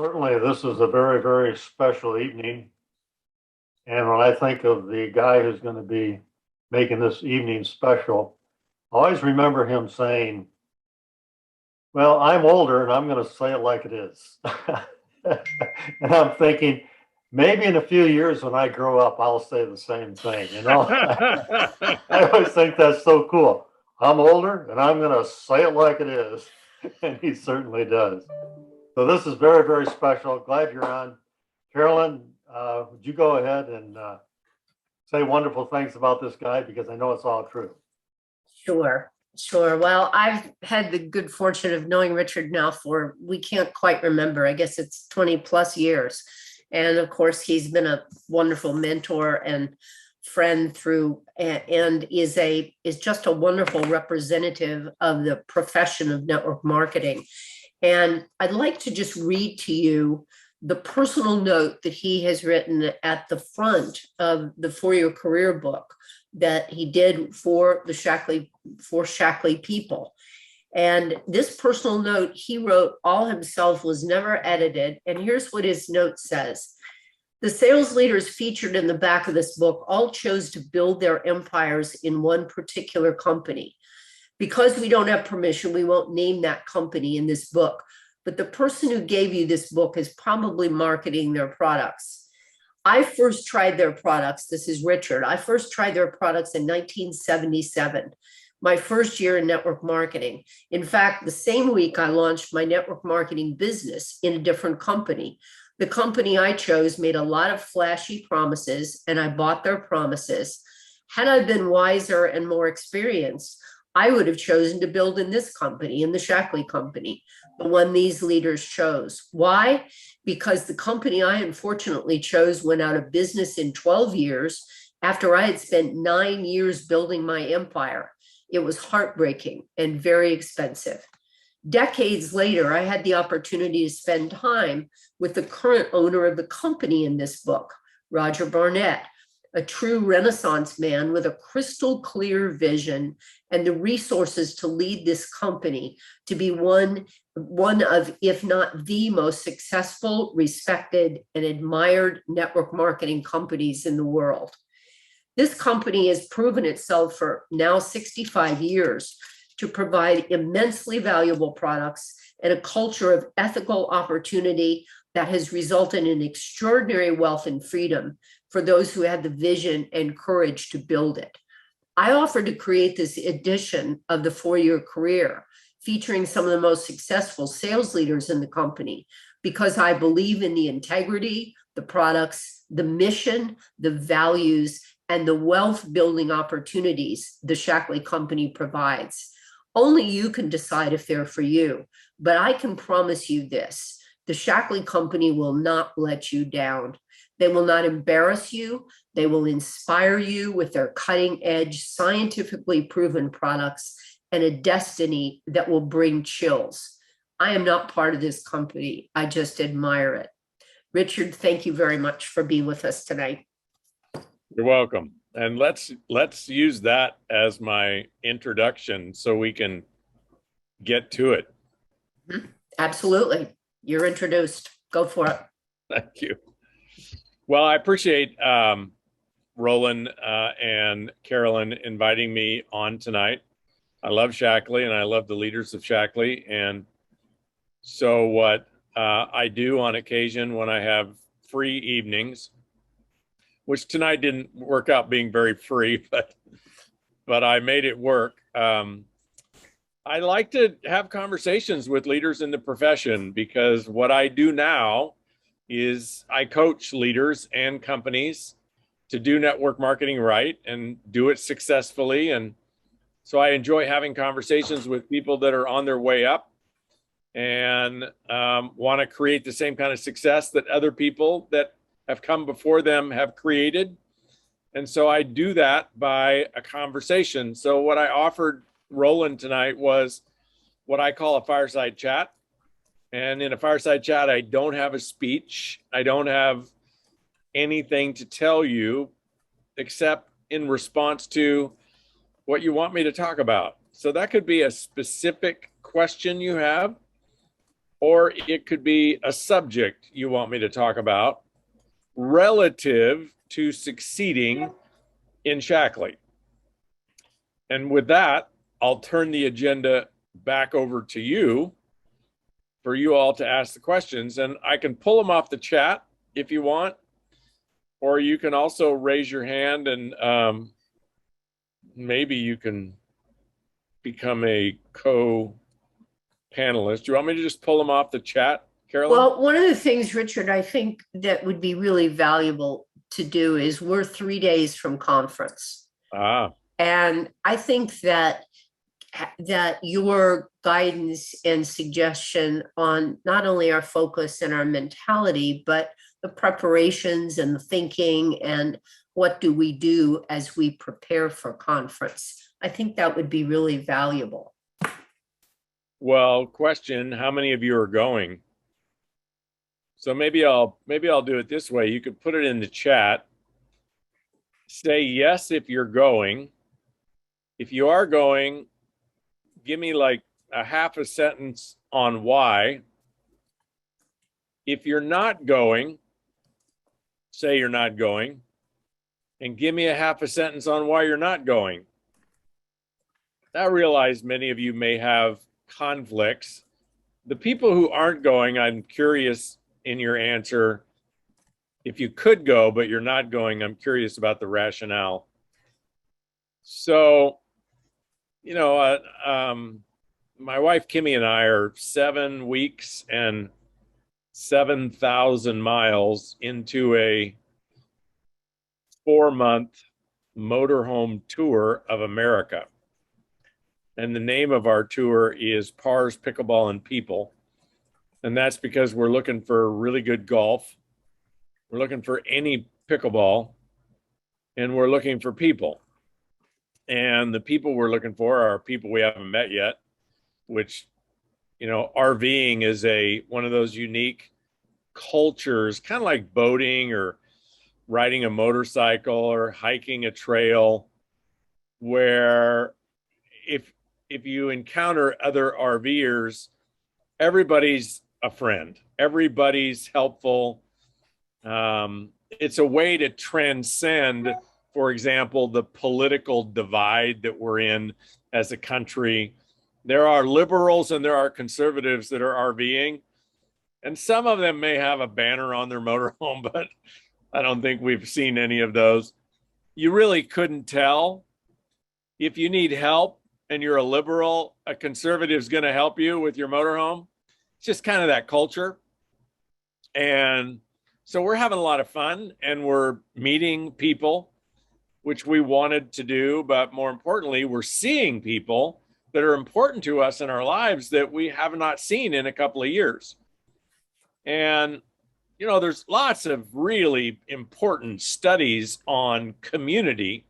Certainly, this is a very, very special evening. And when I think of the guy who's going to be making this evening special, I always remember him saying, well, I'm older and I'm going to say it like it is. And I'm thinking, maybe in a few years when I grow up, I'll say the same thing. I always think that's so cool. I'm older and I'm going to say it like it is. And he certainly does. So this is very, very special. Glad you're on. Carolyn, would you go ahead and say wonderful things about this guy, because I know it's all true. Sure, sure. Well, I've had the good fortune of knowing Richard now for, we can't quite remember, I guess it's 20 plus years. And of course, he's been a wonderful mentor and friend through, and is just a wonderful representative of the profession of network marketing. And I'd like to just read to you the personal note that he has written at the front of the four-year career book that he did for the Shaklee people. And this personal note he wrote all himself, was never edited. And here's what his note says. The sales leaders featured in the back of this book all chose to build their empires in one particular company. Because we don't have permission, we won't name that company in this book. But the person who gave you this book is probably marketing their products. I first tried their products. This is Richard. I first tried their products in 1977, my first year in network marketing. In fact, the same week I launched my network marketing business in a different company. The company I chose made a lot of flashy promises, and I bought their promises. Had I been wiser and more experienced, I would have chosen to build in this company, in the Shaklee company, the one these leaders chose. Why? Because the company I unfortunately chose went out of business in 12 years after I had spent 9 years building my empire. It was heartbreaking and very expensive. Decades later, I had the opportunity to spend time with the current owner of the company in this book, Roger Barnett, a true Renaissance man with a crystal clear vision and the resources to lead this company to be one of, if not the most successful, respected, and admired network marketing companies in the world. This company has proven itself for now 65 years to provide immensely valuable products and a culture of ethical opportunity that has resulted in extraordinary wealth and freedom for those who had the vision and courage to build it. I offered to create this edition of the four-year career, featuring some of the most successful sales leaders in the company, because I believe in the integrity, the products, the mission, the values, and the wealth building opportunities the Shaklee company provides. Only you can decide if they're for you, but I can promise you this: the Shaklee company will not let you down. They will not embarrass you. They will inspire you with their cutting edge, scientifically proven products and a destiny that will bring chills. I am not part of this company. I just admire it. Richard, thank you very much for being with us tonight. You're welcome. And let's use that as my introduction so we can get to it. Absolutely. You're introduced. Go for it. Thank you. Well, I appreciate Roland and Carolyn inviting me on tonight. I love Shaklee and I love the leaders of Shaklee. And so what I do on occasion when I have free evenings, which tonight didn't work out being very free, but I made it work. I like to have conversations with leaders in the profession, because what I do now is I coach leaders and companies to do network marketing right and do it successfully. And so I enjoy having conversations with people that are on their way up and want to create the same kind of success that other people that have come before them have created. And so I do that by a conversation. So what I offered Roland tonight was what I call a fireside chat. And in a fireside chat, I don't have a speech. I don't have anything to tell you except in response to what you want me to talk about. So that could be a specific question you have. or it could be a subject you want me to talk about relative to succeeding in Shaklee. And with that, I'll turn the agenda back over to you for you all to ask the questions. And I can pull them off the chat if you want, or you can also raise your hand and maybe you can become a co-panelist. Do you want me to just pull them off the chat, Carolyn? Well, one of the things, Richard, I think that would be really valuable to do is we're 3 days from conference. And I think that your guidance and suggestion on not only our focus and our mentality, but the preparations and the thinking and what do we do as we prepare for conference. I think that would be really valuable. Well, question, how many of you are going? So maybe I'll do it this way. You could put it in the chat. Say yes if you're going. If you are going, give me like a half a sentence on why. If you're not going, say you're not going, and give me a half a sentence on why you're not going. I realize many of you may have conflicts. The people who aren't going, I'm curious in your answer. If you could go, but you're not going, I'm curious about the rationale. So, you know, my wife Kimmy and I are 7 weeks and 7,000 miles into a 4-month motorhome tour of America. And the name of our tour is Pars, Pickleball, and People. And that's because we're looking for really good golf. We're looking for any pickleball, and we're looking for people. And the people we're looking for are people we haven't met yet, which, you know, RVing is one of those unique cultures, kind of like boating or riding a motorcycle or hiking a trail, where if you encounter other RVers, everybody's a friend, everybody's helpful. It's a way to transcend, for example, the political divide that we're in as a country. There are liberals and there are conservatives that are RVing, and some of them may have a banner on their motorhome, but I don't think we've seen any of those. You really couldn't tell. If you need help and you're a liberal, a conservative is going to help you with your motorhome. It's just kind of that culture. And so we're having a lot of fun and we're meeting people, which we wanted to do. But more importantly, we're seeing people that are important to us in our lives that we have not seen in a couple of years. And, you know, there's lots of really important studies on community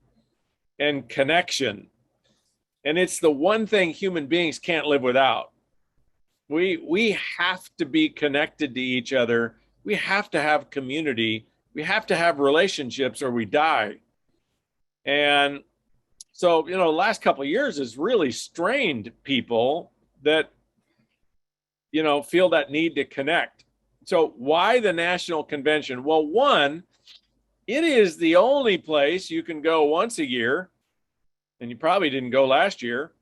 and connection. And it's the one thing human beings can't live without. We have to be connected to each other. We have to have community. We have to have relationships or we die. And so, you know, the last couple of years has really strained people that, you know, feel that need to connect. So why the national convention? Well, one, it is the only place you can go once a year, and you probably didn't go last year,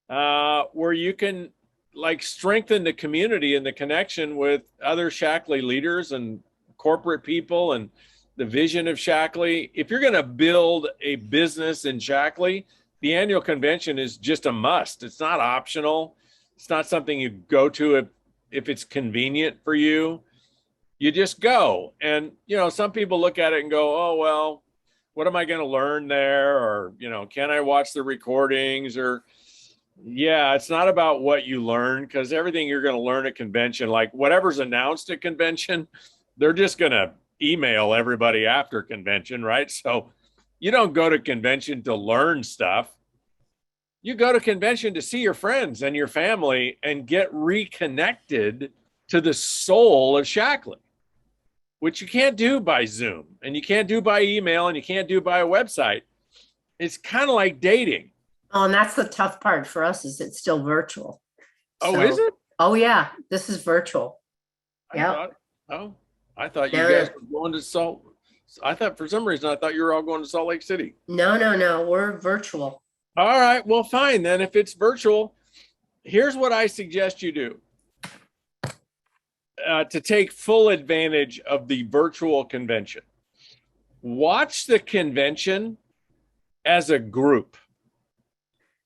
where you can like strengthen the community and the connection with other Shaklee leaders and corporate people and the vision of Shaklee. If you're going to build a business in Shaklee, the annual convention is just a must. It's not optional. It's not something you go to if it's convenient for you. You just go. And, you know, some people look at it and go, oh, well, what am I going to learn there? Or, you know, can I watch the recordings? Or, yeah, it's not about what you learn, because everything you're going to learn at convention, like whatever's announced at convention, they're just going to email everybody after convention, right? So you don't go to convention to learn stuff. You go to convention to see your friends and your family and get reconnected to the soul of Shaklee, which you can't do by Zoom and you can't do by email and you can't do by a website. It's kind of like dating. Oh, and that's the tough part for us, is it's still virtual. Oh, So, is it? Oh, yeah, this is virtual. I Yeah. thought, oh, I thought you No, guys no, were going to Salt. I thought for some reason I thought you were all going to Salt Lake City. no, we're virtual. All right, well, fine then. If it's virtual, here's what I suggest you do to take full advantage of the virtual convention. Watch the convention as a group.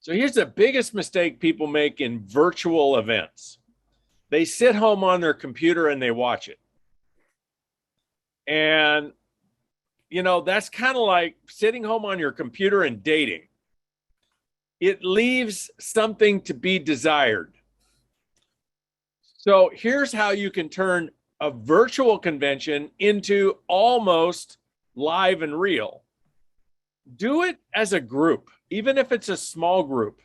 So here's the biggest mistake people make in virtual events. They sit home on their computer and they watch it. And, you know, that's kind of like sitting home on your computer and dating. It leaves something to be desired. So here's how you can turn a virtual convention into almost live and real. Do it as a group, even if it's a small group.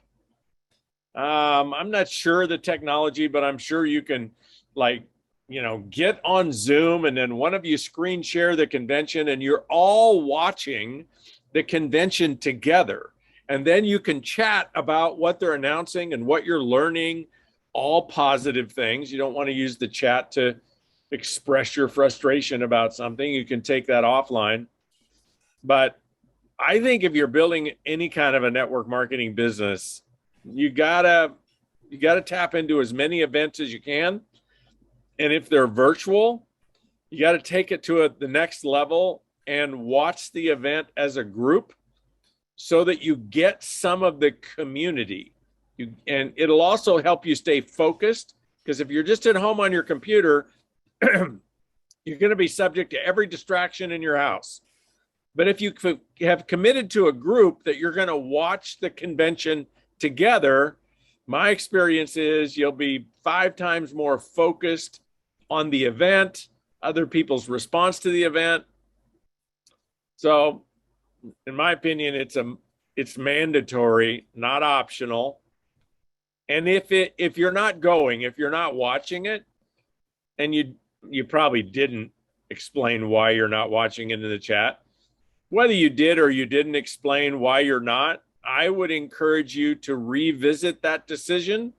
I'm not sure the technology, but I'm sure you can, like, you know, get on Zoom and then one of you screen share the convention and you're all watching the convention together. And then you can chat about what they're announcing and what you're learning, all positive things. You don't want to use the chat to express your frustration about something. You can take that offline. But I think if you're building any kind of a network marketing business, you gotta tap into as many events as you can. And if they're virtual, you got to take it to the next level and watch the event as a group so that you get some of the community. And it'll also help you stay focused, because if you're just at home on your computer, you're going to be subject to every distraction in your house. But if you have committed to a group that you're going to watch the convention together, my experience is you'll be 5 times more focused on the event, other people's response to the event. So, in my opinion, it's mandatory, not optional. And if you're not going, if you're not watching it, and you probably didn't explain why you're not watching it in the chat, whether you did or you didn't explain why you're not, I would encourage you to revisit that decision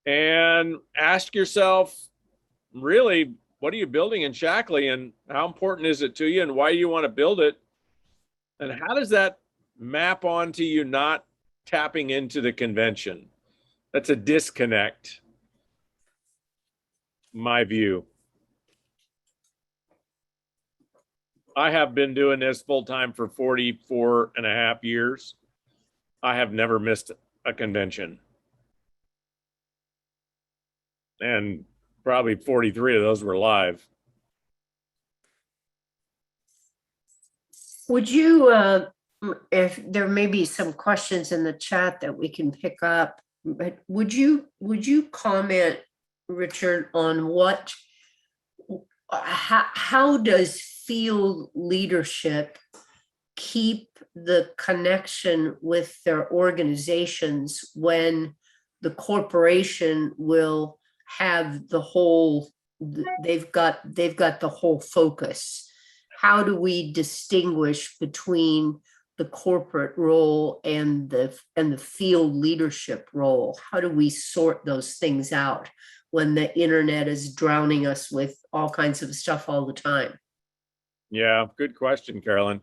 and ask yourself, really, what are you building in Shaklee and how important is it to you and why do you want to build it? And how does that map onto you not tapping into the convention? That's a disconnect, my view. I have been doing this full time for 44 and a half years. I have never missed a convention. And probably 43 of those were live. Would you, if there may be some questions in the chat that we can pick up, but would you comment, Richard, on how does field leadership keep the connection with their organizations when the corporation will have they've got the whole focus? How do we distinguish between the corporate role and the field leadership role? How do we sort those things out when the internet is drowning us with all kinds of stuff all the time? Yeah, good question, Carolyn.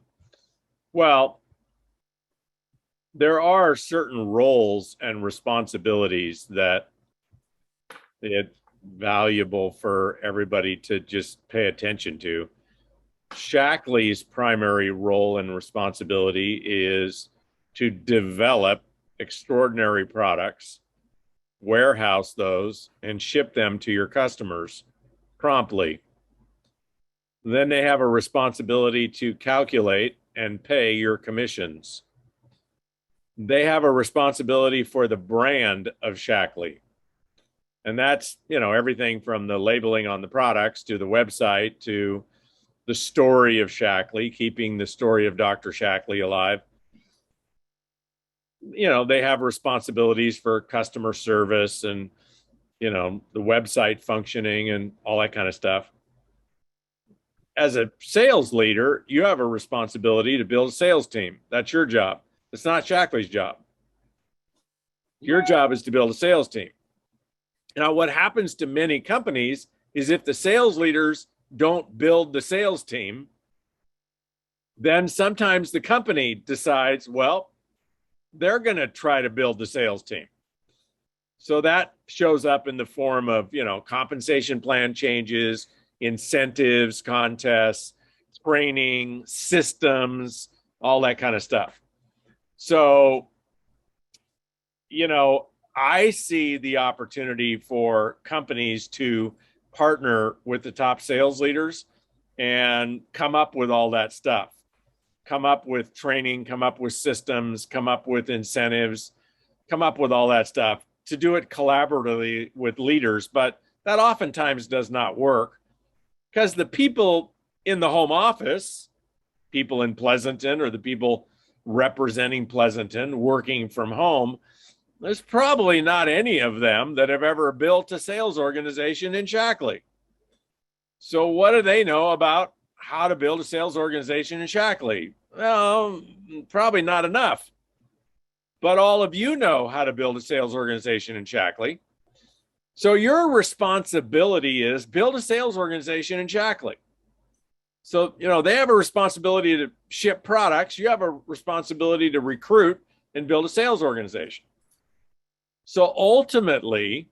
Well, there are certain roles and responsibilities that it's valuable for everybody to just pay attention to. Shaklee's primary role and responsibility is to develop extraordinary products, warehouse those, and ship them to your customers promptly. Then they have a responsibility to calculate and pay your commissions. They have a responsibility for the brand of Shaklee. And that's, you know, everything from the labeling on the products to the website to the story of Shaklee, keeping the story of Dr. Shaklee alive. You know, they have responsibilities for customer service and, you know, the website functioning and all that kind of stuff. As a sales leader, you have a responsibility to build a sales team. That's your job. It's not Shaklee's job. Your job is to build a sales team. Now, what happens to many companies is if the sales leaders don't build the sales team, then sometimes the company decides, well, they're going to try to build the sales team. So that shows up in the form of, compensation plan changes, incentives, contests, training, systems, all that kind of stuff. So, I see the opportunity for companies to partner with the top sales leaders and come up with all that stuff, come up with training, come up with systems, come up with incentives, come up with all that stuff to do it collaboratively with leaders. But that oftentimes does not work because the people in the home office, people in Pleasanton or the people representing Pleasanton working from home, there's probably not any of them that have ever built a sales organization in Shaklee. So what do they know about how to build a sales organization in Shaklee? Well, probably not enough. But all of you know how to build a sales organization in Shaklee. So your responsibility is build a sales organization in Shaklee. So, they have a responsibility to ship products. You have a responsibility to recruit and build a sales organization. So ultimately,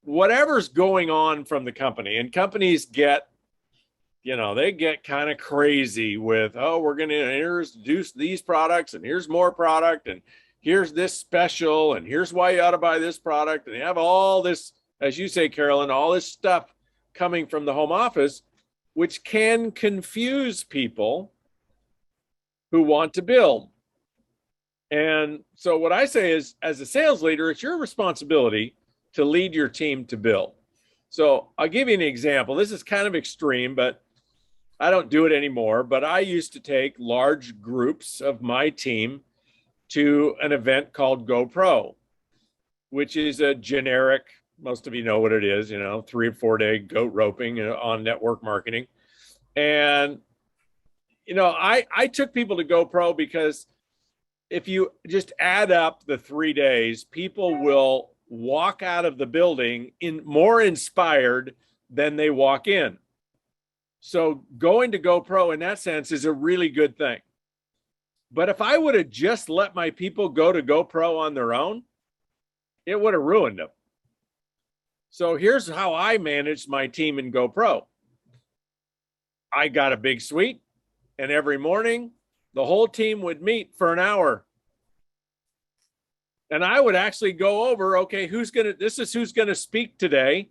whatever's going on from the company, and companies get, they get kind of crazy with, we're going to introduce these products and here's more product and here's this special and here's why you ought to buy this product. And they have all this, as you say, Carolyn, all this stuff coming from the home office, which can confuse people who want to build. And so what I say is, as a sales leader, it's your responsibility to lead your team to build. So I'll give you an example. This is kind of extreme, but I don't do it anymore. But I used to take large groups of my team to an event called GoPro, which is a generic, most of you know what it is, 3 or 4 day goat roping on network marketing. And, I took people to GoPro because if you just add up the 3 days, people will walk out of the building more inspired than they walk in. So going to GoPro in that sense is a really good thing. But if I would have just let my people go to GoPro on their own, it would have ruined them. So here's how I managed my team in GoPro. I got a big suite, and every morning the whole team would meet for an hour. And I would actually go over, okay, this is who's going to speak today.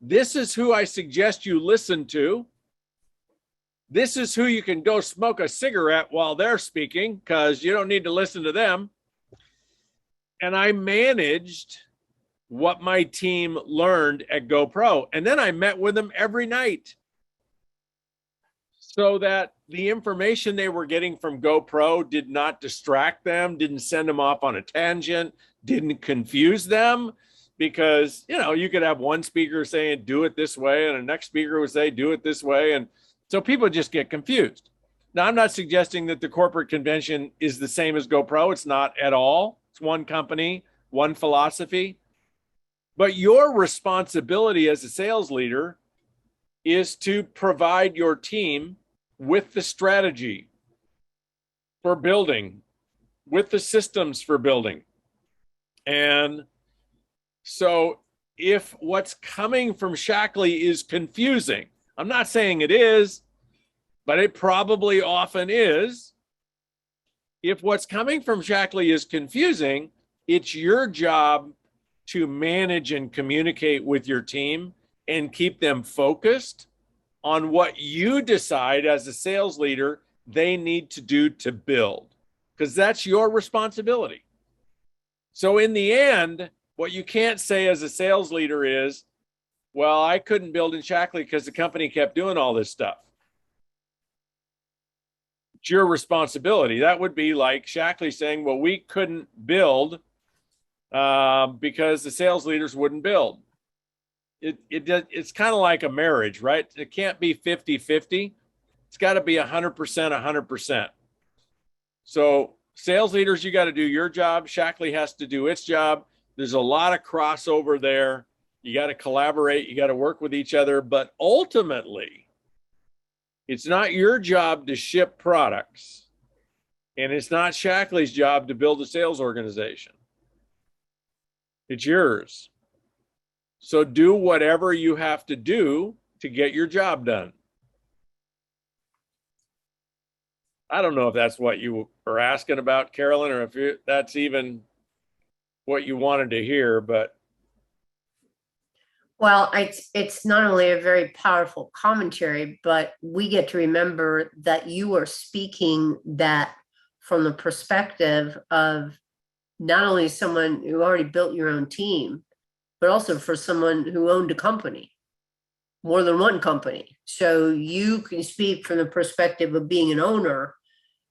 This is who I suggest you listen to. This is who you can go smoke a cigarette while they're speaking because you don't need to listen to them. And I managed what my team learned at GoPro. And then I met with them every night so that the information they were getting from GoPro did not distract them, didn't send them off on a tangent, didn't confuse them. Because, you could have one speaker saying, do it this way, and the next speaker would say, do it this way. And so people just get confused. Now, I'm not suggesting that the corporate convention is the same as GoPro. It's not at all. It's one company, one philosophy. But your responsibility as a sales leader is to provide your team with the strategy for building, with the systems for building. And so if what's coming from Shaklee is confusing, I'm not saying it is, but it probably often is. If what's coming from Shaklee is confusing, it's your job to manage and communicate with your team and keep them focused on what you decide as a sales leader they need to do to build, because that's your responsibility. So in the end, what you can't say as a sales leader is, well, I couldn't build in Shaklee because the company kept doing all this stuff. It's your responsibility. That would be like Shaklee saying, well, we couldn't build because the sales leaders wouldn't build. It's kind of like a marriage, right? It can't be 50-50. It's got to be 100%, 100%. So sales leaders, you got to do your job. Shaklee has to do its job. There's a lot of crossover there. You got to collaborate. You got to work with each other. But ultimately, it's not your job to ship products. And it's not Shaklee's job to build a sales organization. It's yours. So do whatever you have to do to get your job done. I don't know if that's what you are asking about, Carolyn, or if that's even what you wanted to hear, but. Well, it's not only a very powerful commentary, but we get to remember that you are speaking that from the perspective of not only someone who already built your own team, but also for someone who owned a company, more than one company. So you can speak from the perspective of being an owner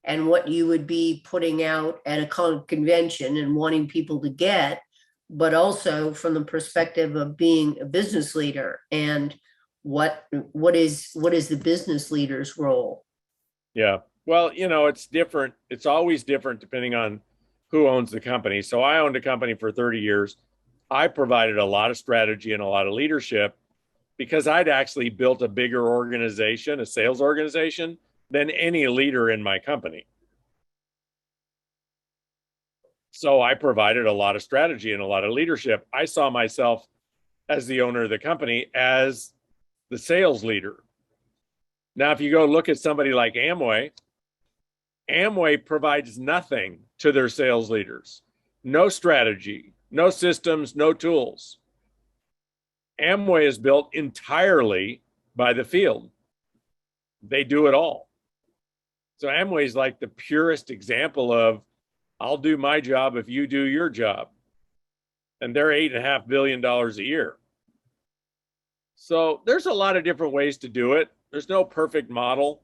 and what you would be putting out at a convention and wanting people to get, but also from the perspective of being a business leader and what is the business leader's role? Yeah. Well, it's different. It's always different depending on who owns the company. So I owned a company for 30 years. I provided a lot of strategy and a lot of leadership because I'd actually built a bigger organization, a sales organization, than any leader in my company. So I provided a lot of strategy and a lot of leadership. I saw myself as the owner of the company as the sales leader. Now, if you go look at somebody like Amway provides nothing to their sales leaders. No strategy, no systems, no tools. Amway is built entirely by the field. They do it all. So Amway is like the purest example of, I'll do my job if you do your job. And they're $8.5 billion a year. So there's a lot of different ways to do it. There's no perfect model.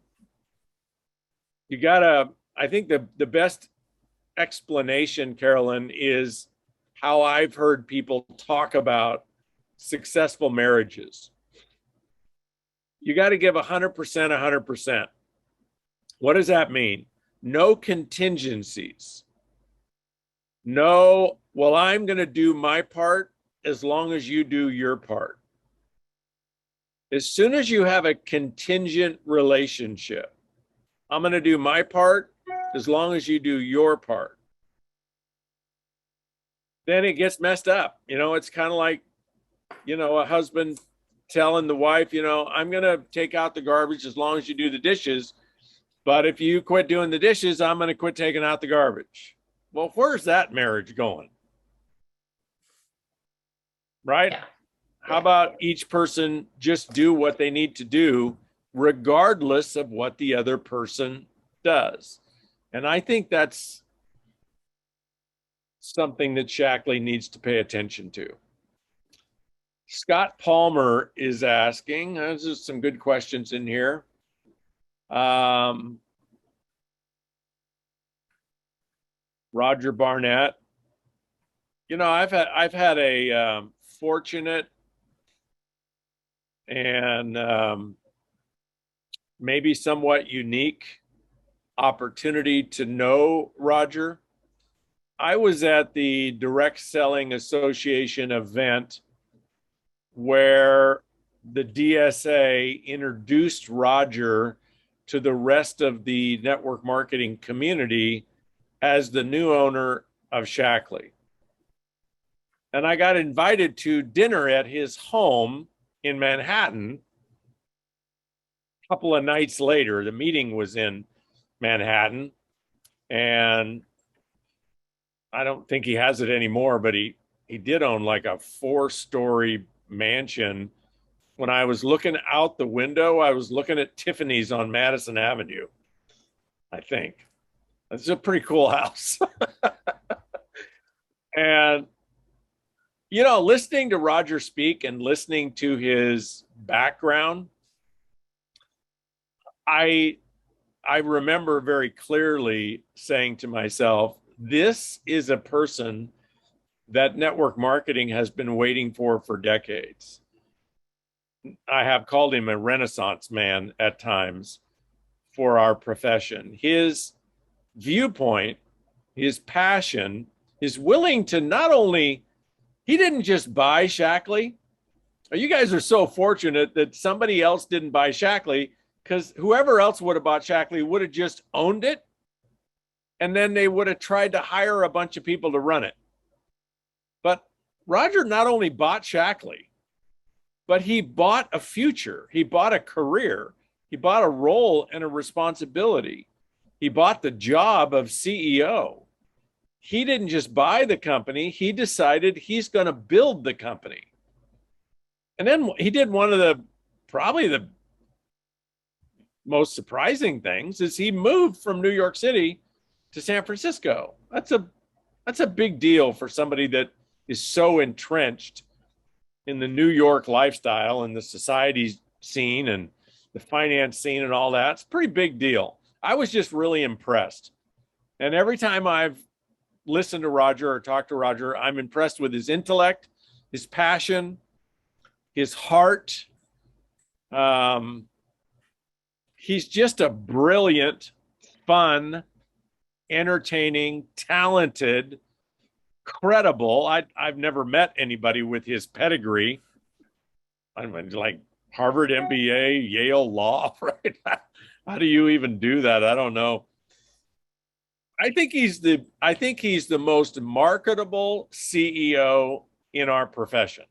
I think the best explanation, Carolyn, is how I've heard people talk about successful marriages. You got to give 100%, 100%. What does that mean? No contingencies. No, well, I'm going to do my part as long as you do your part. As soon as you have a contingent relationship, I'm going to do my part as long as you do your part, then it gets messed up. It's kind of like, a husband telling the wife, I'm going to take out the garbage as long as you do the dishes. But if you quit doing the dishes, I'm going to quit taking out the garbage. Well, where's that marriage going? Right? Yeah. How about each person just do what they need to do, regardless of what the other person does? And I think that's something that Shaklee needs to pay attention to. Scott Palmer is asking, there's just some good questions in here. Roger Barnett. I've had a fortunate and maybe somewhat unique opportunity to know Roger. I was at the Direct Selling Association event where the DSA introduced Roger to the rest of the network marketing community as the new owner of Shaklee. And I got invited to dinner at his home in Manhattan a couple of nights later. The meeting was in Manhattan, and I don't think he has it anymore, but he did own like a 4-story mansion. When I was looking out the window, I was looking at Tiffany's on Madison Avenue, I think. It's a pretty cool house. And, listening to Roger speak and listening to his background, I remember very clearly saying to myself, this is a person that network marketing has been waiting for decades. I have called him a Renaissance man at times for our profession. His viewpoint, his passion, is willing to not only, he didn't just buy Shaklee, You guys are so fortunate that somebody else didn't buy Shaklee, because whoever else would have bought Shaklee would have just owned it. And then they would have tried to hire a bunch of people to run it. But Roger not only bought Shaklee, but he bought a future. He bought a career. He bought a role and a responsibility. He bought the job of CEO. He didn't just buy the company. He decided he's going to build the company. And then he did one of the, probably the most surprising things, is he moved from New York City to San Francisco. That's a big deal for somebody that is so entrenched in the New York lifestyle and the society scene and the finance scene and all that. It's a pretty big deal. I was just really impressed. And every time I've listened to Roger or talked to Roger, I'm impressed with his intellect, his passion, his heart. He's just a brilliant, fun, entertaining, talented, credible. I've never met anybody with his pedigree. I mean, like Harvard MBA, Yale Law, right? How do you even do that? I don't know. I think he's the most marketable CEO in our profession.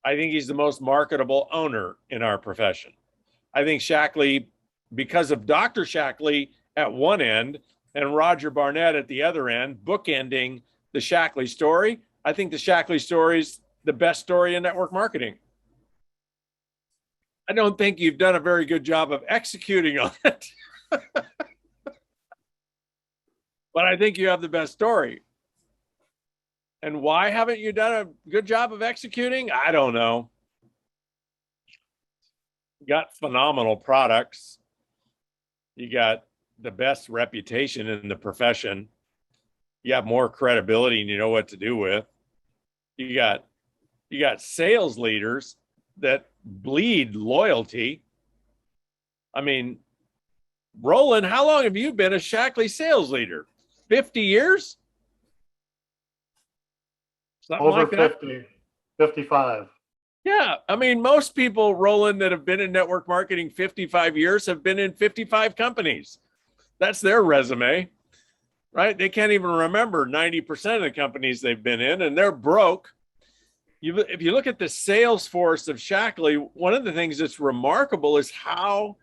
I think he's the most marketable owner in our profession. I think Shaklee, because of Dr. Shaklee at one end and Roger Barnett at the other end, bookending the Shaklee story, I think the Shaklee story is the best story in network marketing. I don't think you've done a very good job of executing on it. But I think you have the best story. And why haven't you done a good job of executing? I don't know. You got phenomenal products. You got the best reputation in the profession. You have more credibility and you know what to do with. You got sales leaders that bleed loyalty. I mean, Roland, how long have you been a Shaklee sales leader? 50 years? Something Over like that? 50, 55. Yeah. I mean, most people, Roland, that have been in network marketing 55 years have been in 55 companies. That's their resume, right? They can't even remember 90% of the companies they've been in, and they're broke. If you look at the sales force of Shaklee, one of the things that's remarkable is how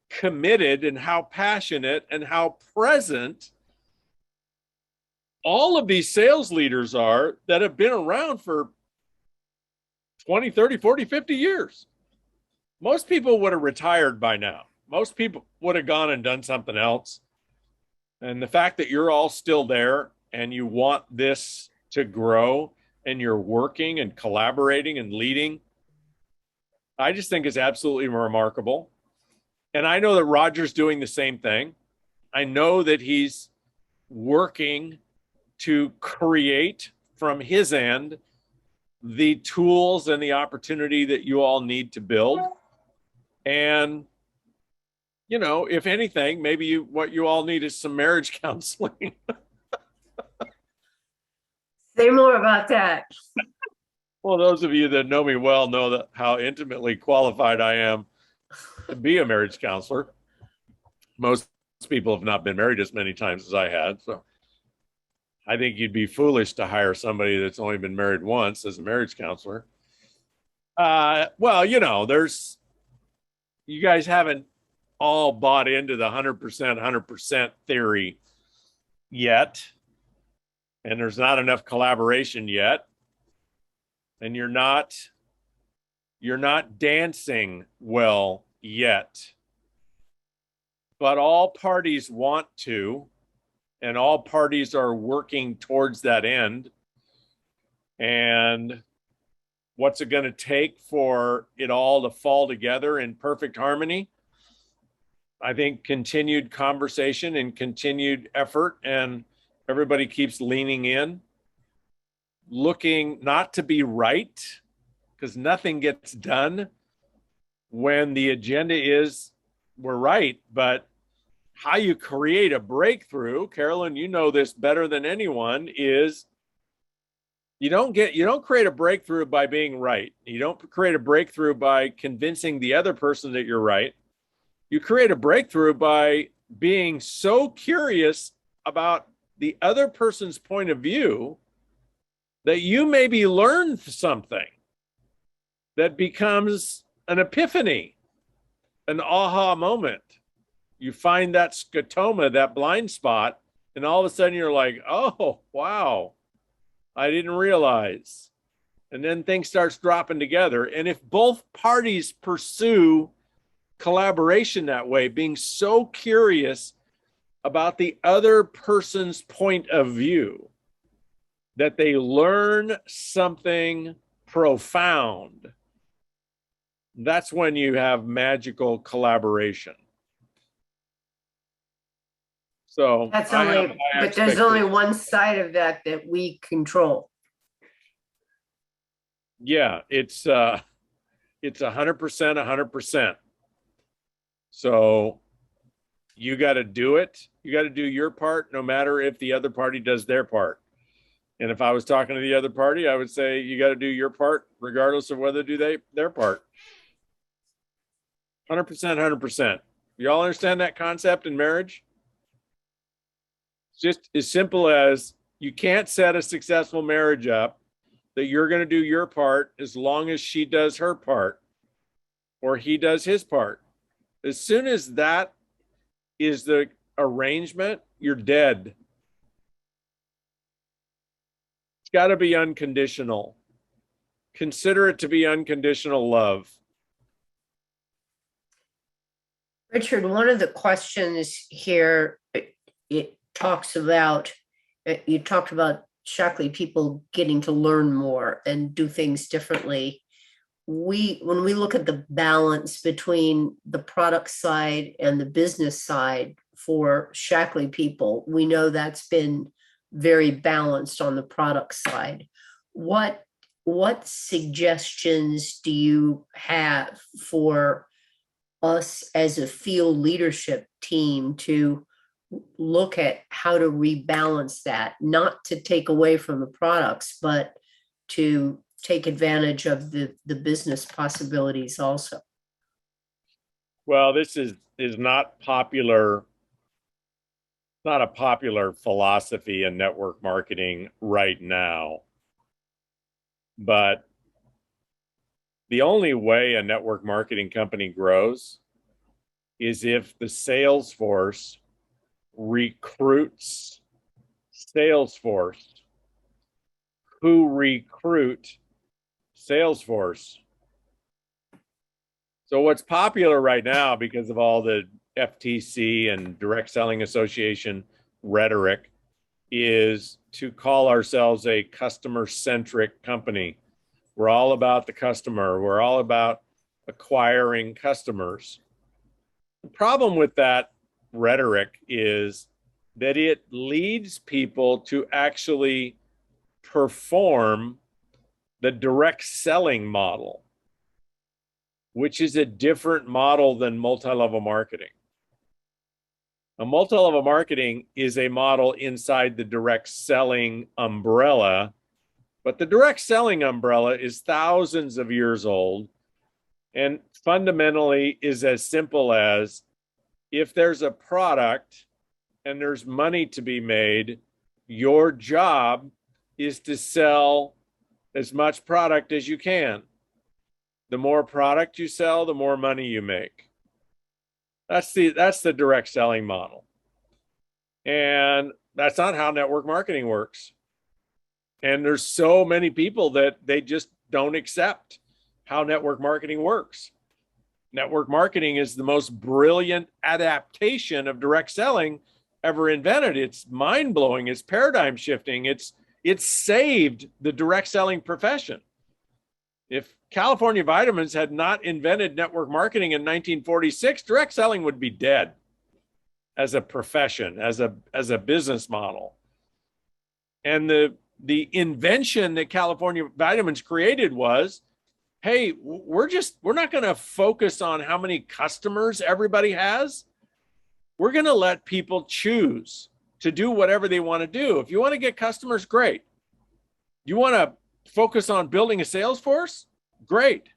committed and how passionate and how present all of these sales leaders are that have been around for 20, 30, 40, 50 years. Most people would have retired by now. Most people would have gone and done something else. And the fact that you're all still there and you want this to grow and you're working and collaborating and leading, I just think is absolutely remarkable. And I know that Roger's doing the same thing. I know that he's working to create from his end the tools and the opportunity that you all need to build. And, you know, if anything, maybe what you all need is some marriage counseling. Say more about that. Well, those of you that know me well know that how intimately qualified I am to be a marriage counselor. Most people have not been married as many times as I had. So I think you'd be foolish to hire somebody that's only been married once as a marriage counselor. Well, you know, you guys haven't all bought into the 100% theory yet. And there's not enough collaboration yet. And you're not dancing well yet. But all parties want to, and all parties are working towards that end. And what's it going to take for it all to fall together in perfect harmony? I think continued conversation and continued effort, and everybody keeps leaning in, looking not to be right, because nothing gets done when the agenda is we're right, but how you create a breakthrough, Carolyn, you know this better than anyone, is You don't create a breakthrough by being right. You don't create a breakthrough by convincing the other person that you're right. You create a breakthrough by being so curious about the other person's point of view that you maybe learn something that becomes an epiphany, an aha moment. You find that scotoma, that blind spot, and all of a sudden you're like, oh, wow, I didn't realize. And then things starts dropping together. And if both parties pursue collaboration that way, being so curious about the other person's point of view, that they learn something profound, that's when you have magical collaboration. So That's only, but there's only one side of that we control. Yeah, it's 100%, 100%. So you got to do it. You got to do your part, no matter if the other party does their part. And if I was talking to the other party, I would say you got to do your part, regardless of whether do they their part. 100%, 100%. You all understand that concept in marriage? It's just as simple as you can't set a successful marriage up that you're going to do your part as long as she does her part or he does his part. As soon as that is the arrangement, you're dead. It's got to be unconditional. Consider it to be unconditional love. Richard, one of the questions here, it talks about, you talked about Shaklee people getting to learn more and do things differently. When we look at the balance between the product side and the business side for Shaklee people, we know that's been very balanced on the product side. What suggestions do you have for us as a field leadership team to look at how to rebalance that, not to take away from the products, but to take advantage of the business possibilities also? Well, this is not popular, not a popular philosophy in network marketing right now. But the only way a network marketing company grows is if the sales force recruits Salesforce who recruit Salesforce. So what's popular right now, because of all the FTC and Direct Selling Association rhetoric, is to call ourselves a customer-centric company. We're all about the customer. We're all about acquiring customers. The problem with that rhetoric is that it leads people to actually perform the direct selling model, which is a different model than multi-level marketing. A multi-level marketing is a model inside the direct selling umbrella, but the direct selling umbrella is thousands of years old and fundamentally is as simple as, if there's a product and there's money to be made, your job is to sell as much product as you can. The more product you sell, the more money you make. That's the direct selling model. And that's not how network marketing works. And there's so many people that they just don't accept how network marketing works. Network marketing is the most brilliant adaptation of direct selling ever invented. It's mind-blowing. It's paradigm shifting. It's saved the direct selling profession. If California Vitamins had not invented network marketing in 1946, direct selling would be dead as a profession, as a business model. And the invention that California Vitamins created was, hey, we're not going to focus on how many customers everybody has. We're going to let people choose to do whatever they want to do. If you want to get customers, great. You want to focus on building a sales force? Great.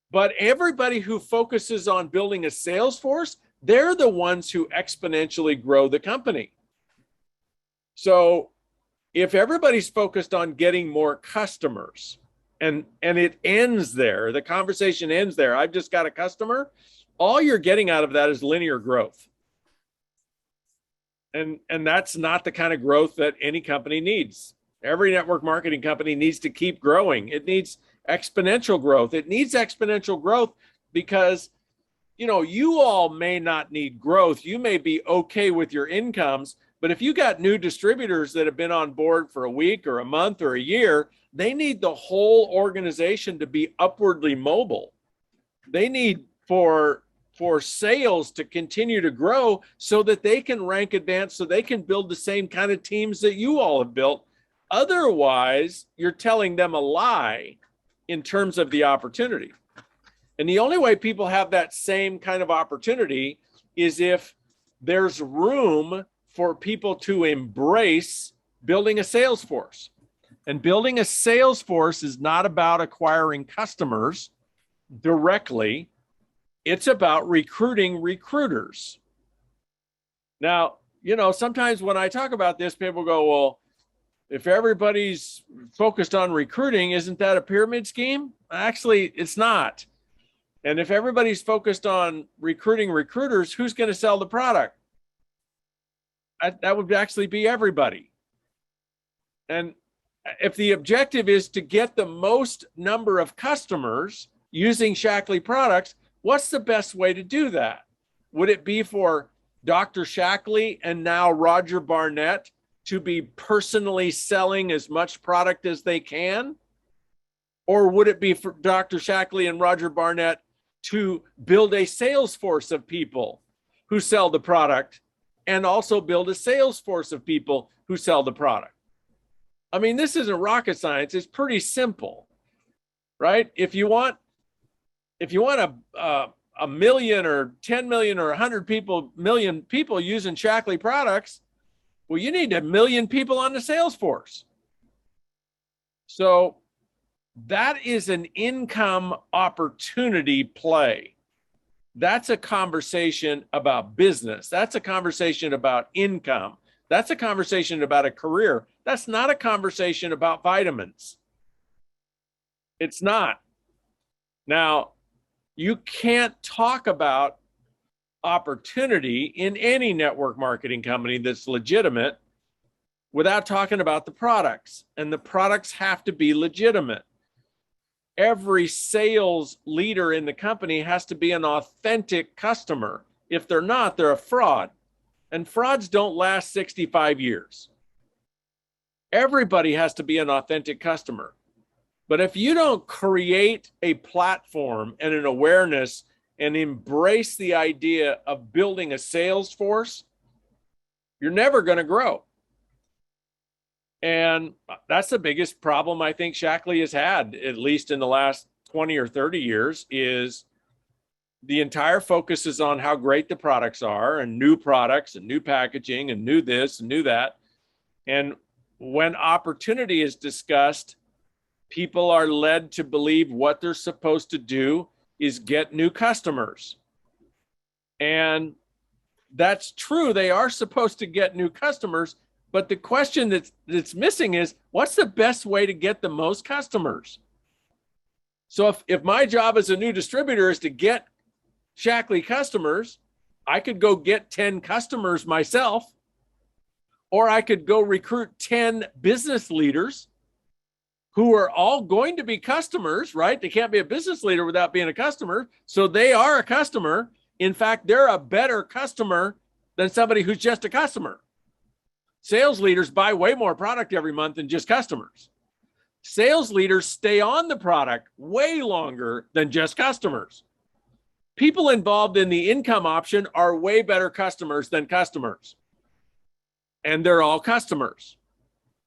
But everybody who focuses on building a sales force, they're the ones who exponentially grow the company. So if everybody's focused on getting more customers, and it ends there, the conversation ends there, I've just got a customer, all you're getting out of that is linear growth. And that's not the kind of growth that any company needs. Every network marketing company needs to keep growing. It needs exponential growth. It needs exponential growth because, you know, you all may not need growth. You may be okay with your incomes, but if you got new distributors that have been on board for a week or a month or a year, they need the whole organization to be upwardly mobile. They need for sales to continue to grow so that they can rank advance, so they can build the same kind of teams that you all have built. Otherwise, you're telling them a lie in terms of the opportunity. And the only way people have that same kind of opportunity is if there's room for people to embrace building a sales force. And building a sales force is not about acquiring customers directly. It's about recruiting recruiters. Now, you know, sometimes when I talk about this, people go, well, if everybody's focused on recruiting, isn't that a pyramid scheme? Actually, it's not. And if everybody's focused on recruiting recruiters, who's going to sell the product? That would actually be everybody. And if the objective is to get the most number of customers using Shaklee products, what's the best way to do that? Would it be for Dr. Shaklee and now Roger Barnett to be personally selling as much product as they can? Or would it be for Dr. Shaklee and Roger Barnett to build a sales force of people who sell the product and also build a sales force of people who sell the product? I mean, this isn't rocket science. It's pretty simple, right? If you want a million or 10 million or 100 million people using Shaklee products, well, you need 1 million people on the sales force. So that is an income opportunity play. That's a conversation about business. That's a conversation about income. That's a conversation about a career. That's not a conversation about vitamins. It's not. Now, you can't talk about opportunity in any network marketing company that's legitimate without talking about the products, and the products have to be legitimate. Every sales leader in the company has to be an authentic customer. If they're not, they're a fraud. And frauds don't last 65 years. Everybody has to be an authentic customer. But if you don't create a platform and an awareness and embrace the idea of building a sales force, you're never going to grow. And that's the biggest problem I think Shaklee has had, at least in the last 20 or 30 years, is the entire focus is on how great the products are and new products and new packaging and new this and new that. And when opportunity is discussed, people are led to believe what they're supposed to do is get new customers. And that's true. They are supposed to get new customers. But the question that's missing is, what's the best way to get the most customers? So if my job as a new distributor is to get Shaklee customers, I could go get 10 customers myself, or I could go recruit 10 business leaders who are all going to be customers, right? They can't be a business leader without being a customer. So they are a customer. In fact, they're a better customer than somebody who's just a customer. Sales leaders buy way more product every month than just customers. Sales leaders stay on the product way longer than just customers. People involved in the income option are way better customers than customers. And they're all customers.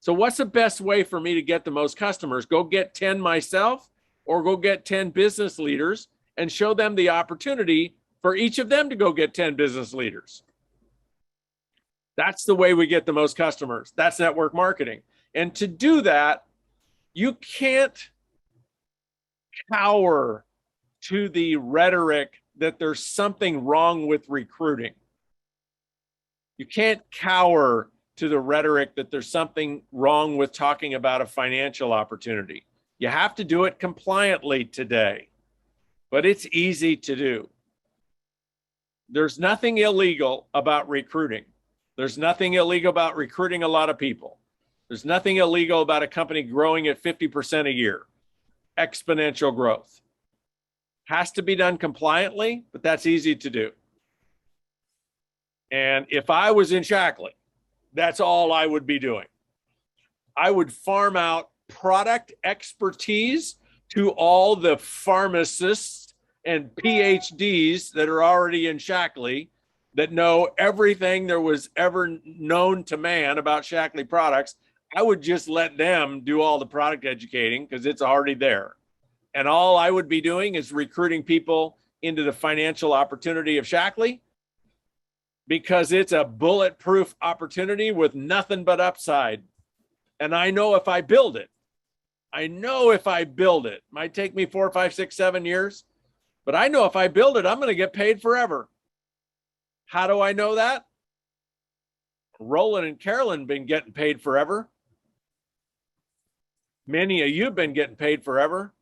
So what's the best way for me to get the most customers? Go get 10 myself, or go get 10 business leaders and show them the opportunity for each of them to go get 10 business leaders. That's the way we get the most customers. That's network marketing. And to do that, you can't cower to the rhetoric that there's something wrong with recruiting. You can't cower to the rhetoric that there's something wrong with talking about a financial opportunity. You have to do it compliantly today, but it's easy to do. There's nothing illegal about recruiting. There's nothing illegal about recruiting a lot of people. There's nothing illegal about a company growing at 50% a year. Exponential growth. Has to be done compliantly, but that's easy to do. And if I was in Shaklee, that's all I would be doing. I would farm out product expertise to all the pharmacists and PhDs that are already in Shaklee that know everything there was ever known to man about Shaklee products. I would just let them do all the product educating because it's already there. And all I would be doing is recruiting people into the financial opportunity of Shaklee because it's a bulletproof opportunity with nothing but upside. And I know if I build it, might take me 4, 5, 6, 7 years, but I know if I build it, I'm going to get paid forever. How do I know that? Roland and Carolyn been getting paid forever. Many of you have been getting paid forever.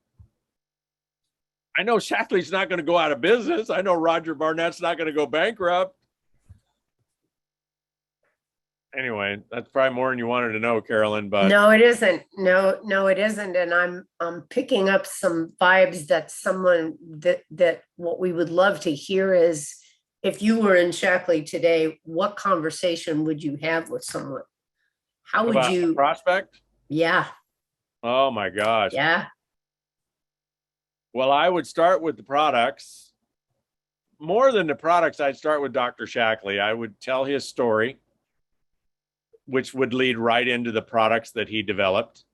I know Shaklee's not going to go out of business. I know Roger Barnett's not going to go bankrupt. Anyway, that's probably more than you wanted to know, Carolyn, but No, it isn't. No, it isn't. And I'm picking up some vibes that that what we would love to hear is, if you were in Shaklee today, what conversation would you have with someone? How would about you? the prospect? Yeah, Oh my gosh. yeah. Well, I would start with the products. More than the products, I'd start with Dr. Shaklee. I would tell his story, which would lead right into the products that he developed,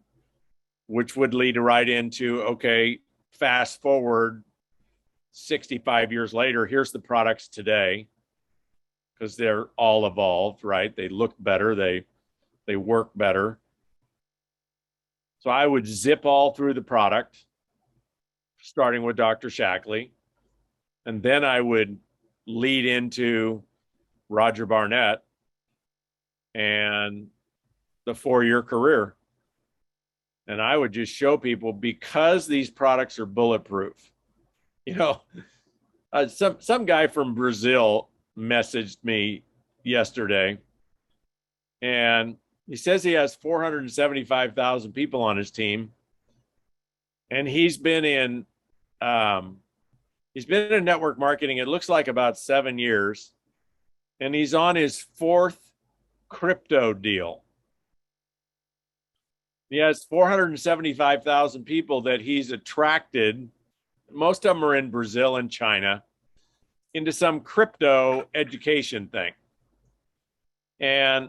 which would lead right into, okay, fast forward 65 years later, here's the products today, because they're all evolved, right? They look better, they work better. So I would zip all through the product, starting with Dr. Shaklee, and then I would lead into Roger Barnett and the 4-year career. And I would just show people, because these products are bulletproof. You know, some guy from Brazil messaged me yesterday, and he says he has 475,000 people on his team, and he's been in network marketing, it looks like about 7 years, and he's on his 4th crypto deal. He has 475,000 people that he's attracted. Most of them are in Brazil and China, into some crypto education thing. And,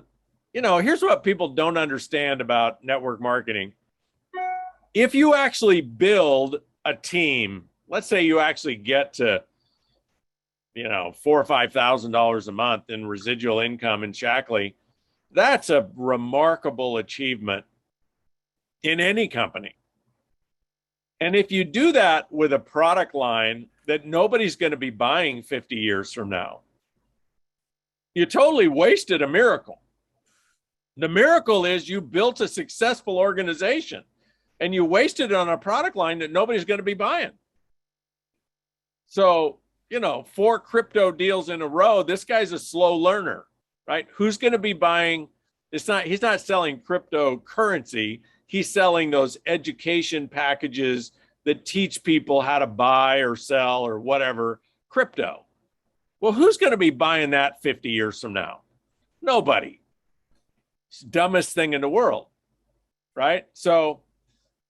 you know, here's what people don't understand about network marketing. If you actually build a team, let's say you actually get to, you know, $4,000 or $5,000 a month in residual income in Shaklee, that's a remarkable achievement in any company. And if you do that with a product line that nobody's going to be buying 50 years from now, you totally wasted a miracle. The miracle is you built a successful organization and you wasted it on a product line that nobody's going to be buying. So, you know, 4 crypto deals in a row, this guy's a slow learner, right? Who's going to be buying? He's not selling cryptocurrency. He's selling those education packages that teach people how to buy or sell or whatever crypto. Well, who's going to be buying that 50 years from now? Nobody. It's the dumbest thing in the world, right? So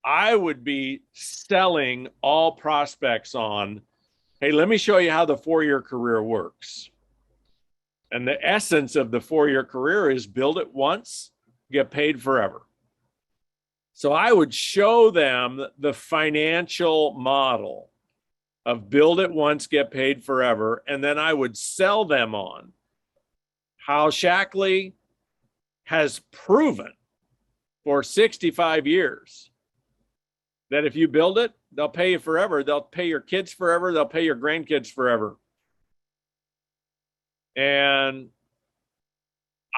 I would be selling all prospects on, hey, let me show you how the 4-year career works. And the essence of the 4-year career is build it once, get paid forever. So I would show them the financial model of build it once, get paid forever. And then I would sell them on how Shaklee has proven for 65 years. That if you build it, they'll pay you forever. They'll pay your kids forever. They'll pay your grandkids forever. And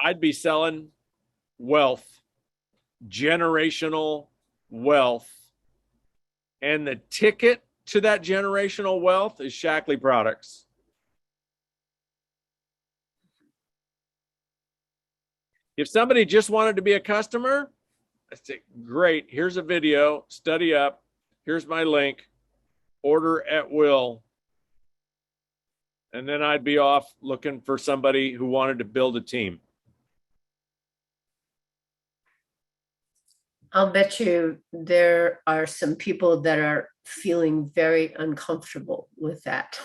I'd be selling wealth, generational wealth. And the ticket to that generational wealth is Shaklee products. If somebody just wanted to be a customer, I say, great, here's a video, study up, here's my link, order at will. And then I'd be off looking for somebody who wanted to build a team. I'll bet you there are some people that are feeling very uncomfortable with that.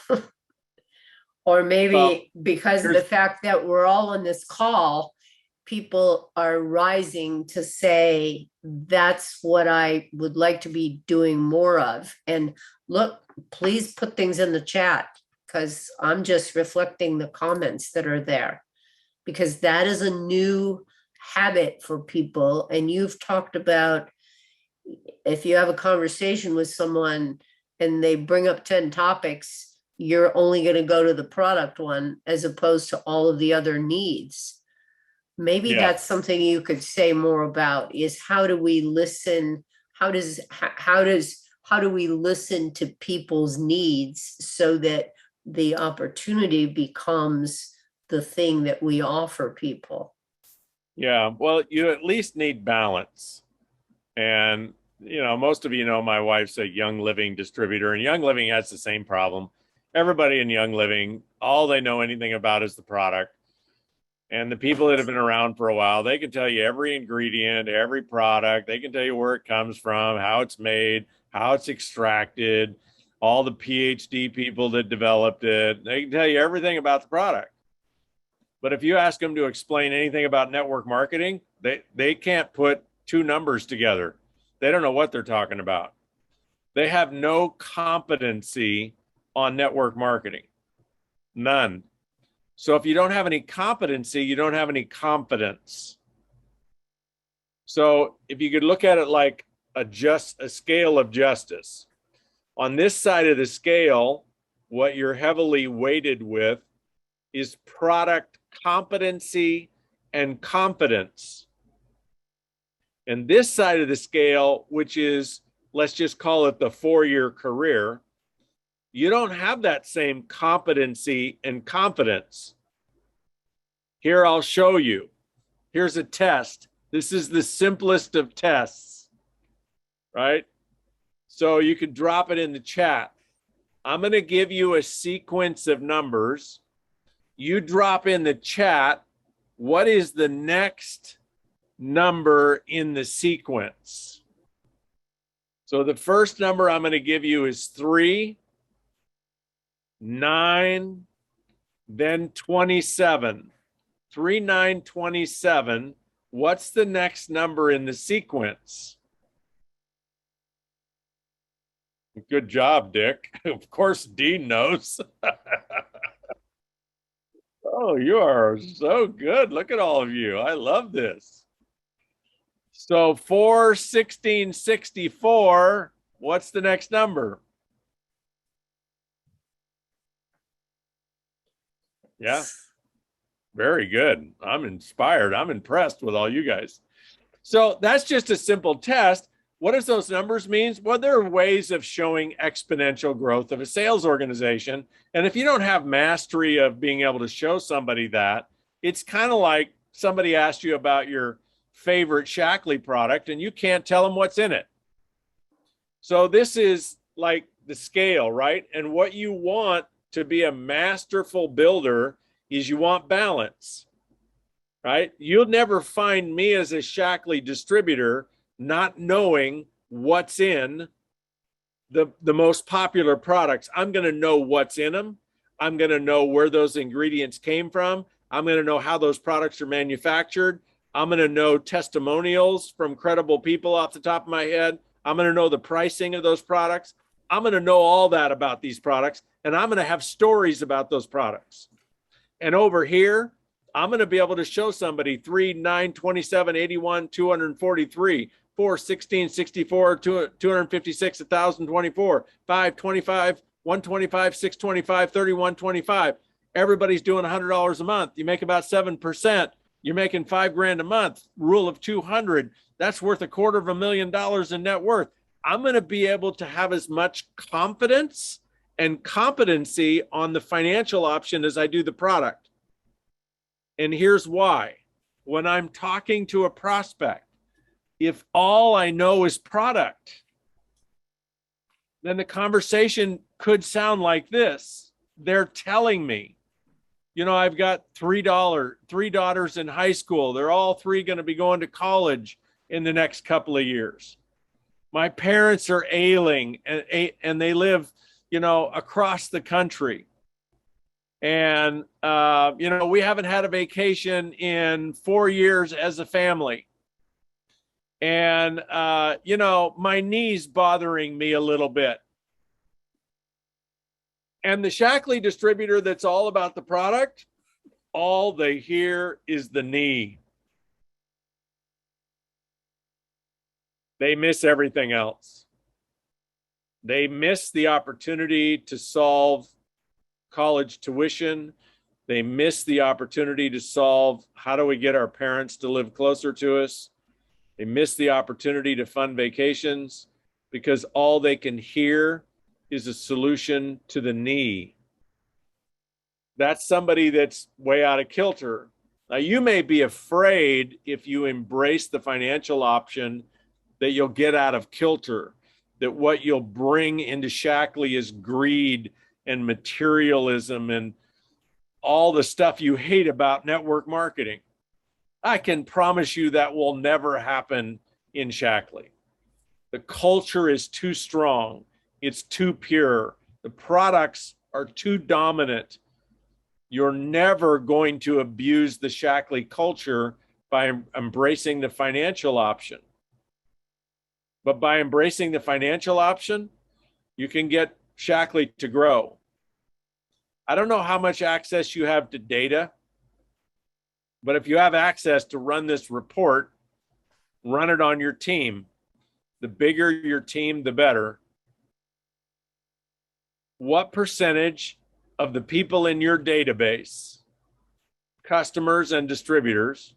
Or maybe Well, because of the fact that we're all on this call, people are rising to say, that's what I would like to be doing more of. And look, please put things in the chat, because I'm just reflecting the comments that are there, because that is a new habit for people. And you've talked about, if you have a conversation with someone and they bring up 10 topics, you're only going to go to the product one as opposed to all of the other needs. Maybe Yeah. that's something you could say more about, is how do we listen? How do we listen to people's needs so that the opportunity becomes the thing that we offer people? Yeah, well, you at least need balance. And, most of you know my wife's a Young Living distributor, and Young Living has the same problem. Everybody in Young Living, all they know anything about is the product. And the people that have been around for a while, they can tell you every ingredient, every product. They can tell you where it comes from, how it's made, how it's extracted, all the PhD people that developed it. They can tell you everything about the product. But if you ask them to explain anything about network marketing, they can't put two numbers together. They don't know what they're talking about. They have no competency on network marketing. None. So if you don't have any competency, you don't have any confidence. So if you could look at it like a scale of justice. On this side of the scale, what you're heavily weighted with is product competency and confidence. And this side of the scale, which is, let's just call it the 4-year career, you don't have that same competency and confidence. Here, I'll show you. Here's a test. This is the simplest of tests, right? So you can drop it in the chat. I'm going to give you a sequence of numbers. You drop in the chat, what is the next number in the sequence? So the first number I'm going to give you is 3, 9, then 27. 3, 9, 27. What's the next number in the sequence? Good job, Dick. Of course, Dean knows. Oh, you are so good. Look at all of you. I love this. So 4, 16, 64. What's the next number? Yeah. Very good. I'm inspired. I'm impressed with all you guys. So that's just a simple test. What does those numbers mean? Well, there are ways of showing exponential growth of a sales organization. And if you don't have mastery of being able to show somebody that, it's kind of like somebody asked you about your favorite Shaklee product and you can't tell them what's in it. So this is like the scale, right? And what you want to be a masterful builder is you want balance, right? You'll never find me as a Shaklee distributor not knowing what's in the most popular products. I'm going to know what's in them. I'm going to know where those ingredients came from. I'm going to know how those products are manufactured. I'm going to know testimonials from credible people off the top of my head. I'm going to know the pricing of those products. I'm going to know all that about these products, and I'm going to have stories about those products. And over here, I'm going to be able to show somebody 3, 9, 27, 81, 243, 4, 16, 64, 256, 1,024, 5, 25, 125, 625, 31, 25. Everybody's doing $100 a month. You make about 7%. You're making $5,000 a month. Rule of 200. That's worth $250,000 in net worth. I'm going to be able to have as much confidence and competency on the financial option as I do the product. And here's why. When I'm talking to a prospect, if all I know is product, then the conversation could sound like this. They're telling me, you know, I've got three daughters in high school. They're all three going to be going to college in the next couple of years. My parents are ailing and they live, you know, across the country. And, you know, we haven't had a vacation in 4 years as a family. And, you know, my knee's bothering me a little bit. And the Shaklee distributor that's all about the product, all they hear is the knee. They miss everything else. They miss the opportunity to solve college tuition. They miss the opportunity to solve how do we get our parents to live closer to us. They miss the opportunity to fund vacations because all they can hear is a solution to the knee. That's somebody that's way out of kilter. Now, you may be afraid if you embrace the financial option that you'll get out of kilter, that what you'll bring into Shaklee is greed and materialism and all the stuff you hate about network marketing. I can promise you that will never happen in Shaklee. The culture is too strong. It's too pure. The products are too dominant. You're never going to abuse the Shaklee culture by embracing the financial option. But by embracing the financial option, you can get Shaklee to grow. I don't know how much access you have to data, but if you have access to run this report, run it on your team. The bigger your team, the better. What percentage of the people in your database, customers and distributors,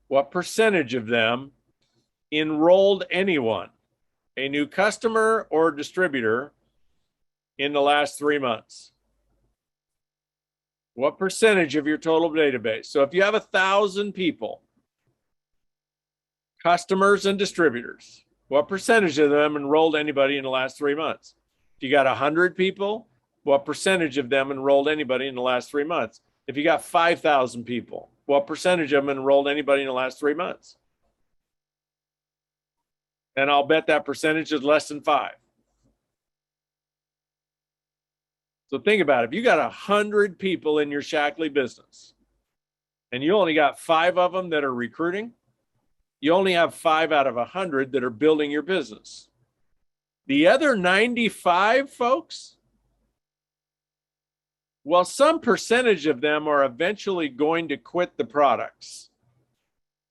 what percentage of them enrolled anyone, a new customer or distributor, in the last 3 months? What percentage of your total database? So if you have 1,000 people, customers and distributors, what percentage of them enrolled anybody in the last 3 months? If you got 100 people, what percentage of them enrolled anybody in the last 3 months? If you got 5,000 people, what percentage of them enrolled anybody in the last 3 months? And I'll bet that percentage is less than 5. So think about it. If you got 100 people in your Shaklee business and you only got 5 of them that are recruiting, you only have 5 out of 100 that are building your business. The other 95 folks, well, some percentage of them are eventually going to quit the products.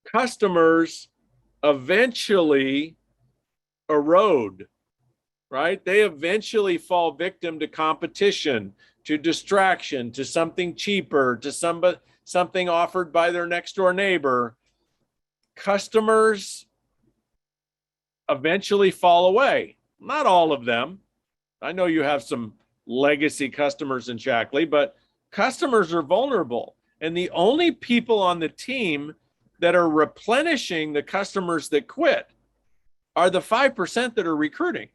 Customers eventually erode, right? They eventually fall victim to competition, to distraction, to something cheaper, to something offered by their next door neighbor. Customers eventually fall away. Not all of them. I know you have some legacy customers in Shaklee, but customers are vulnerable. And the only people on the team that are replenishing the customers that quit are the 5% that are recruiting.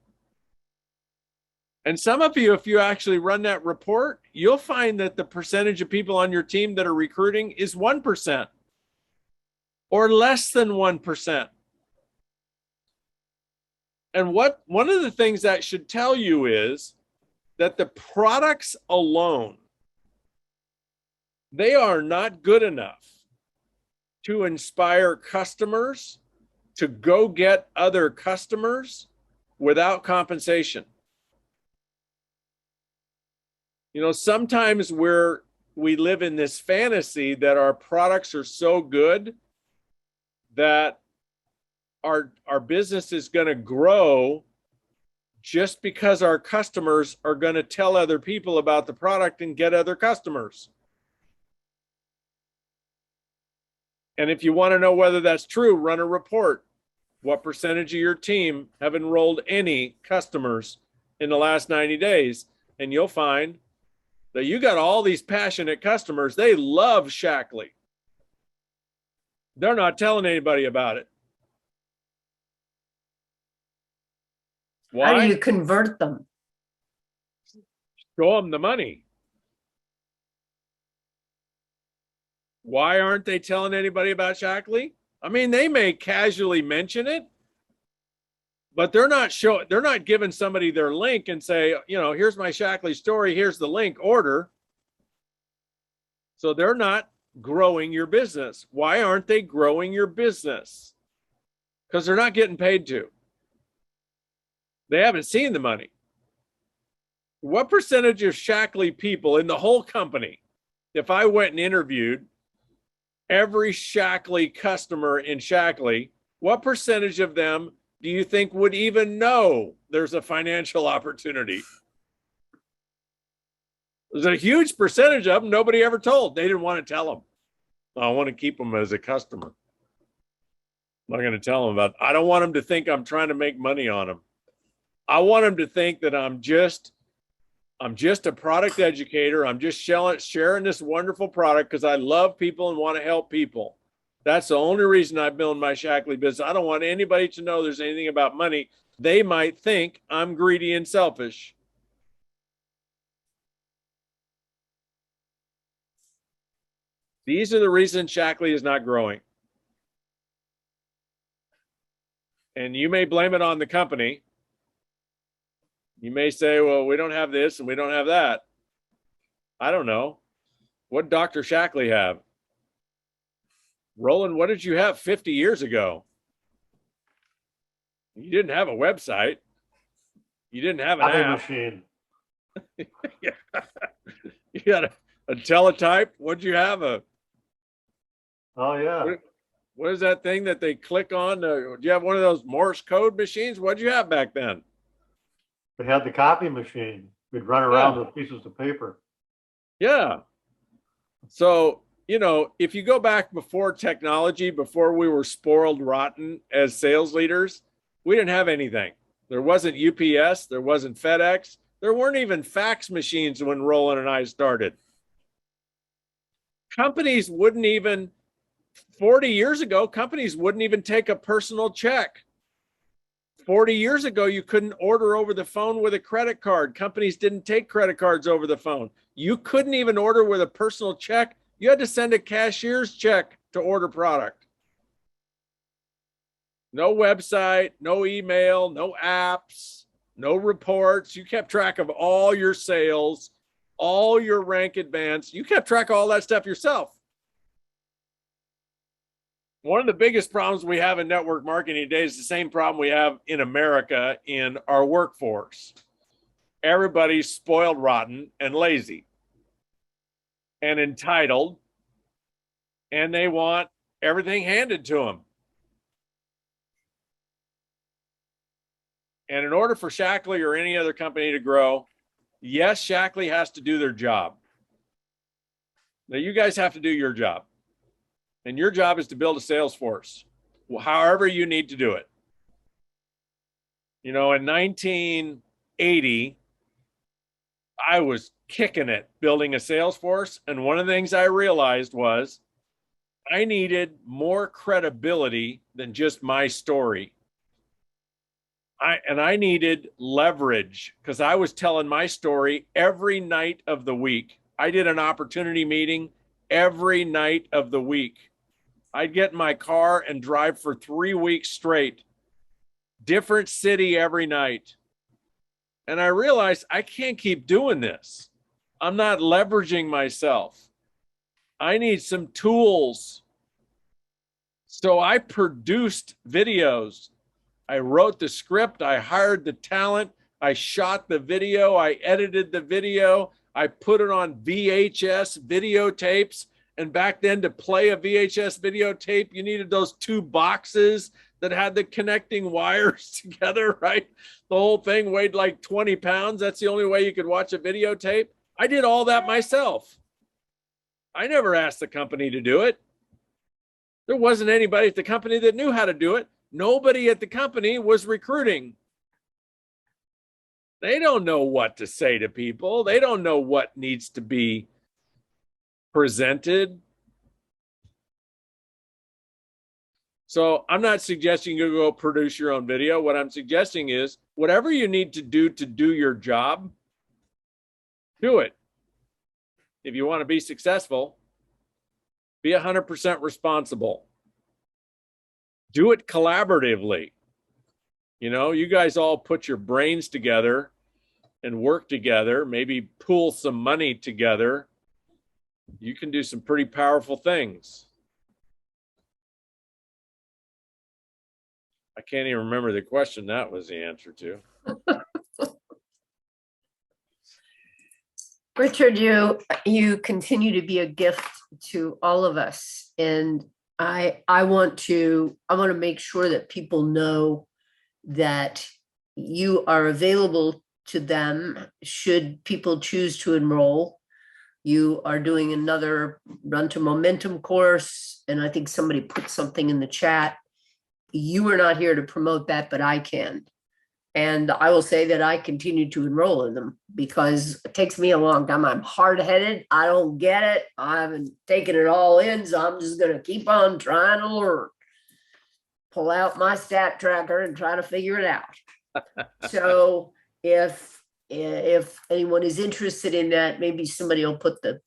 And some of you, if you actually run that report, you'll find that the percentage of people on your team that are recruiting is 1% or less than 1%. And one of the things that should tell you is that the products alone, they are not good enough to inspire customers to go get other customers without compensation. You know, sometimes we're we live in this fantasy that our products are so good that our business is going to grow just because our customers are going to tell other people about the product and get other customers. And if you want to know whether that's true, run a report. What percentage of your team have enrolled any customers in the last 90 days? And you'll find that you got all these passionate customers. They love Shaklee. They're not telling anybody about it. Why? How do you convert them? Show them the money. Why aren't they telling anybody about Shaklee? I mean, they may casually mention it, but they're not giving somebody their link and say, here's my Shaklee story, here's the link, order. So they're not growing your business. Why aren't they growing your business? Because they're not getting paid to. They haven't seen the money. What percentage of Shaklee people in the whole company, if I went and interviewed every Shaklee customer in Shaklee, what percentage of them do you think would even know there's a financial opportunity? There's a huge percentage of them nobody ever told. They didn't want to tell them. I want to keep them as a customer. I'm not going to tell them about it. I don't want them to think I'm trying to make money on them. I want them to think that I'm just a product educator. I'm just sharing this wonderful product because I love people and want to help people. That's the only reason I built my Shaklee business. I don't want anybody to know there's anything about money. They might think I'm greedy and selfish. These are the reasons Shaklee is not growing. And you may blame it on the company. You may say, well, we don't have this and we don't have that. I don't know. What did Dr. Shaklee have? Roland, what did you have 50 years ago? You didn't have a website. You didn't have an app. Machine. You got a teletype. What'd you have? Oh, yeah. What is that thing that they click on? Do you have one of those Morse code machines? What'd you have back then? We had the copy machine. We'd run around with pieces of paper. Yeah. So, if you go back before technology, before we were spoiled rotten as sales leaders, we didn't have anything. There wasn't UPS. There wasn't FedEx. There weren't even fax machines when Roland and I started. Companies wouldn't even, 40 years ago, companies wouldn't even take a personal check. 40 years ago, you couldn't order over the phone with a credit card. Companies didn't take credit cards over the phone. You couldn't even order with a personal check. You had to send a cashier's check to order product. No website, no email, no apps, no reports. You kept track of all your sales, all your rank advance. You kept track of all that stuff yourself. One of the biggest problems we have in network marketing today is the same problem we have in America in our workforce. Everybody's spoiled rotten and lazy and entitled, and they want everything handed to them. And in order for Shaklee or any other company to grow, yes, Shaklee has to do their job. Now, you guys have to do your job. And your job is to build a sales force, however you need to do it. In 1980, I was kicking it building a sales force. And one of the things I realized was I needed more credibility than just my story. I needed leverage because I was telling my story every night of the week. I did an opportunity meeting every night of the week. I'd get in my car and drive for 3 weeks straight, different city every night. And I realized I can't keep doing this. I'm not leveraging myself. I need some tools. So I produced videos. I wrote the script. I hired the talent. I shot the video. I edited the video. I put it on VHS videotapes. And back then, to play a VHS videotape, you needed those two boxes that had the connecting wires together, right? The whole thing weighed like 20 pounds. That's the only way you could watch a videotape. I did all that myself. I never asked the company to do it. There wasn't anybody at the company that knew how to do it. Nobody at the company was recruiting. They don't know what to say to people. They don't know what needs to be presented. So I'm not suggesting you go produce your own video. What I'm suggesting is whatever you need to do your job, do it. If you want to be successful, be 100% responsible. Do it collaboratively. You know, you guys all put your brains together and work together, maybe pool some money together. You can do some pretty powerful things. I can't even remember the question that was the answer to. Richard, you continue to be a gift to all of us. And I want to make sure that people know that you are available to them should people choose to enroll. You are doing another Run to Momentum course, and I think somebody put something in the chat. You are not here to promote that, but I can. And I will say that I continue to enroll in them because it takes me a long time. I'm hard-headed. I don't get it. I haven't taken it all in, so I'm just going to keep on trying to learn. Pull out my stat tracker and try to figure it out. So if anyone is interested in that, maybe somebody will put the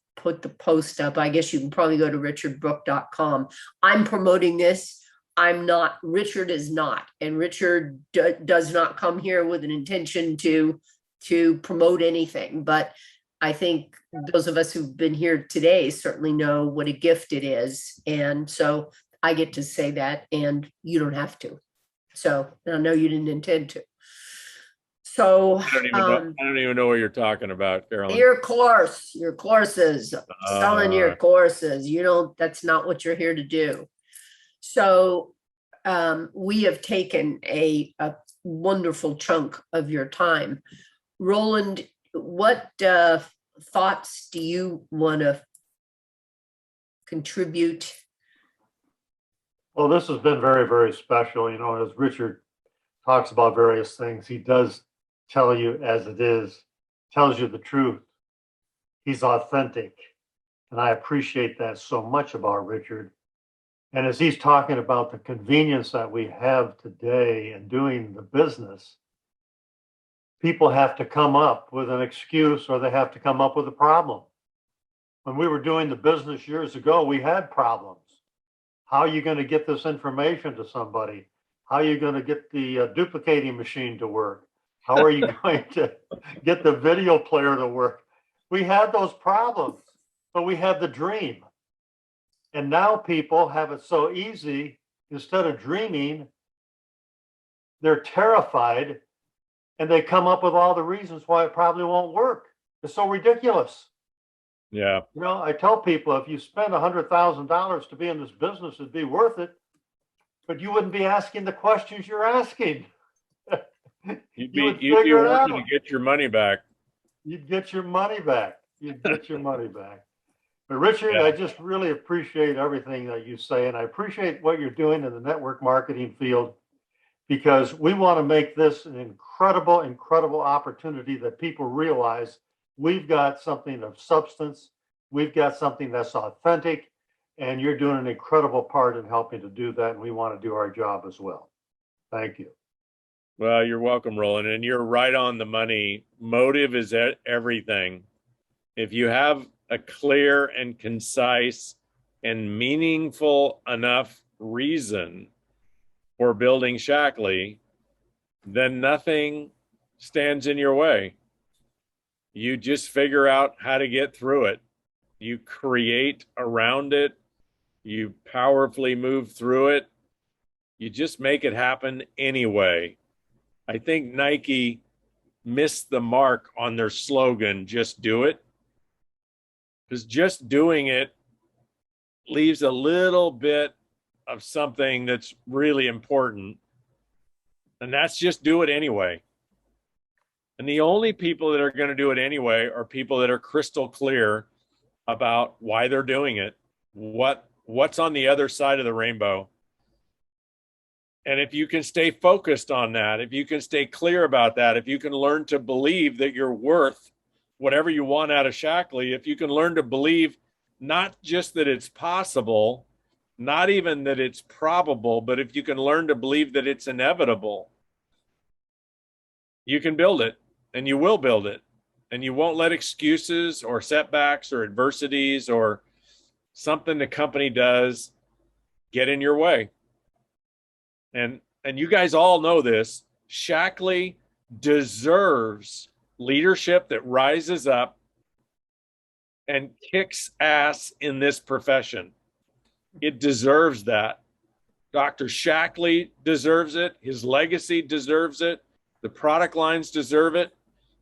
post up. I guess you can probably go to richardbrooke.com. I'm promoting this. I'm not, Richard is not, and Richard does not come here with an intention to promote anything, but I think those of us who've been here today certainly know what a gift it is. And so I get to say that, and you don't have to. So I know you didn't intend to. So I don't even know what you're talking about, Carolyn. your courses, selling your courses, that's not what you're here to do. So we have taken a wonderful chunk of your time. Roland, what thoughts do you want to contribute? Well, this has been very, very special. You know, as Richard talks about various things, he does tell you as it is, tells you the truth. He's authentic. And I appreciate that so much about Richard. And as he's talking about the convenience that we have today in doing the business, people have to come up with an excuse or they have to come up with a problem. When we were doing the business years ago, we had problems. How are you going to get this information to somebody? How are you going to get the duplicating machine to work? How are you going to get the video player to work? We had those problems, but we had the dream. And now people have it so easy. Instead of dreaming, they're terrified and they come up with all the reasons why it probably won't work. It's so ridiculous. Yeah. You know, I tell people if you spend $100,000 to be in this business, it'd be worth it, but you wouldn't be asking the questions you're asking. You'd be working to get your money back. You'd get your money back. You'd get your money back. But Richard, Yeah. I just really appreciate everything that you say, and I appreciate what you're doing in the network marketing field, because we want to make this an incredible, incredible opportunity that people realize we've got something of substance, we've got something that's authentic, and you're doing an incredible part in helping to do that, and we want to do our job as well. Thank you. Well, you're welcome, Roland, and you're right on the money. Motive is everything. If you have a clear and concise and meaningful enough reason for building Shaklee, then nothing stands in your way. You just figure out how to get through it. You create around it. You powerfully move through it. You just make it happen anyway. I think Nike missed the mark on their slogan, just do it. because just doing it leaves a little bit of something that's really important. And that's just do it anyway. And the only people that are going to do it anyway are people that are crystal clear about why they're doing it, what's on the other side of the rainbow. And if you can stay focused on that, if you can stay clear about that, if you can learn to believe that you're worth whatever you want out of Shaklee, if you can learn to believe not just that it's possible, not even that it's probable, but if you can learn to believe that it's inevitable, you can build it, and you will build it. And you won't let excuses or setbacks or adversities or something the company does get in your way. And you guys all know this. Shaklee deserves leadership that rises up and kicks ass in this profession. It deserves that. Dr. Shaklee deserves it. His legacy deserves it. The product lines deserve it.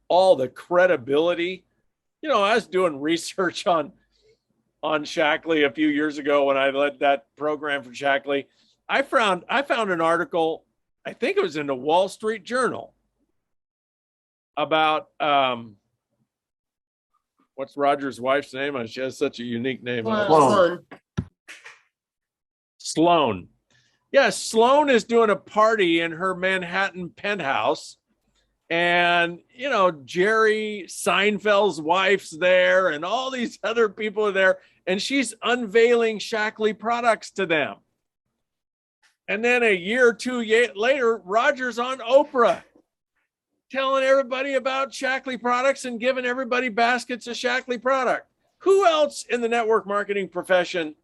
All the credibility. You know, I was doing research on Shaklee a few years ago when I led that program for Shaklee. I found an article, I think it was in the Wall Street Journal, about what's Roger's wife's name? She has such a unique name. Sloan. Yeah, Sloan is doing a party in her Manhattan penthouse. And, you know, Jerry Seinfeld's wife's there and all these other people are there. And she's unveiling Shaklee products to them. And then a year or two later, Roger's on Oprah telling everybody about Shaklee products and giving everybody baskets of Shaklee product. Who else in the network marketing profession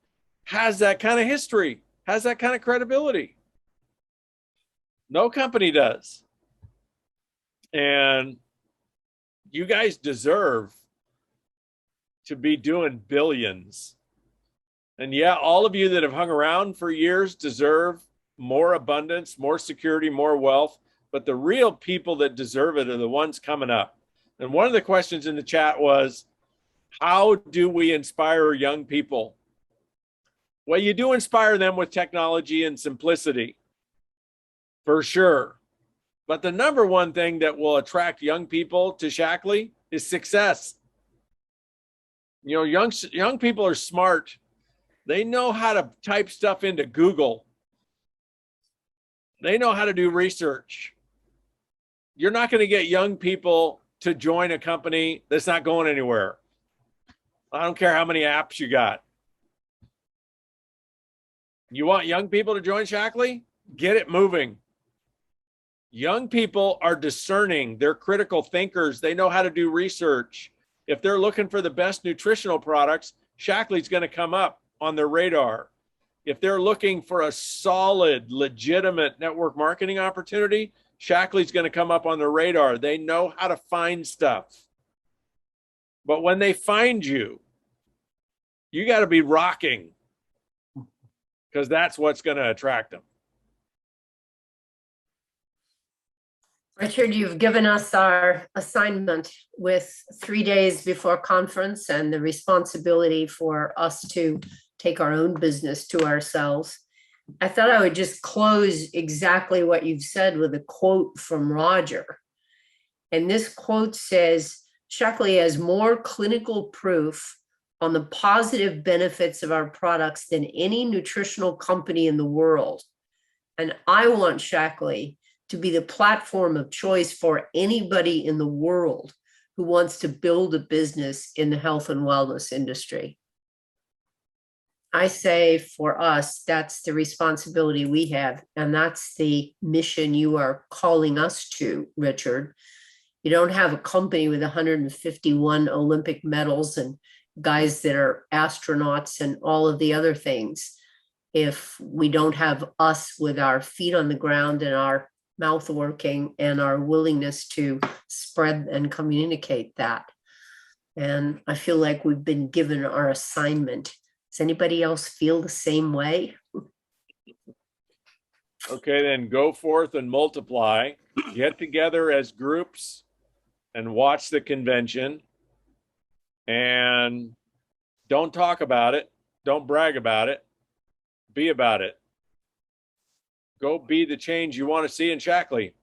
has that kind of history, has that kind of credibility? No company does. And you guys deserve to be doing billions. And yeah, all of you that have hung around for years deserve more abundance, more security, more wealth. But the real people that deserve it are the ones coming up. And one of the questions in the chat was, how do we inspire young people? Well, you do inspire them with technology and simplicity, for sure. But the number one thing that will attract young people to Shaklee is success. You know, young people are smart. They know how to type stuff into Google. They know how to do research. You're not going to get young people to join a company that's not going anywhere. I don't care how many apps you got. You want young people to join Shaklee? Get it moving. Young people are discerning. They're critical thinkers. They know how to do research. If they're looking for the best nutritional products, Shaklee's going to come up on their radar. If they're looking for a solid, legitimate network marketing opportunity, Shaklee's going to come up on their radar. They know how to find stuff. But when they find you, you got to be rocking, because that's what's going to attract them. Richard, you've given us our assignment with 3 days before conference and the responsibility for us to take our own business to ourselves. I thought I would just close exactly what you've said with a quote from Roger. And this quote says, Shaklee has more clinical proof on the positive benefits of our products than any nutritional company in the world. And I want Shaklee to be the platform of choice for anybody in the world who wants to build a business in the health and wellness industry. I say for us, that's the responsibility we have, and that's the mission you are calling us to, Richard. You don't have a company with 151 Olympic medals and guys that are astronauts and all of the other things if we don't have us with our feet on the ground and our mouth working and our willingness to spread and communicate that. And I feel like we've been given our assignment. Does anybody else feel the same way? Okay, then go forth and multiply. Get together as groups and watch the convention. And Don't talk about it. Don't brag about it. Be about it. Go be the change you want to see in Shaklee.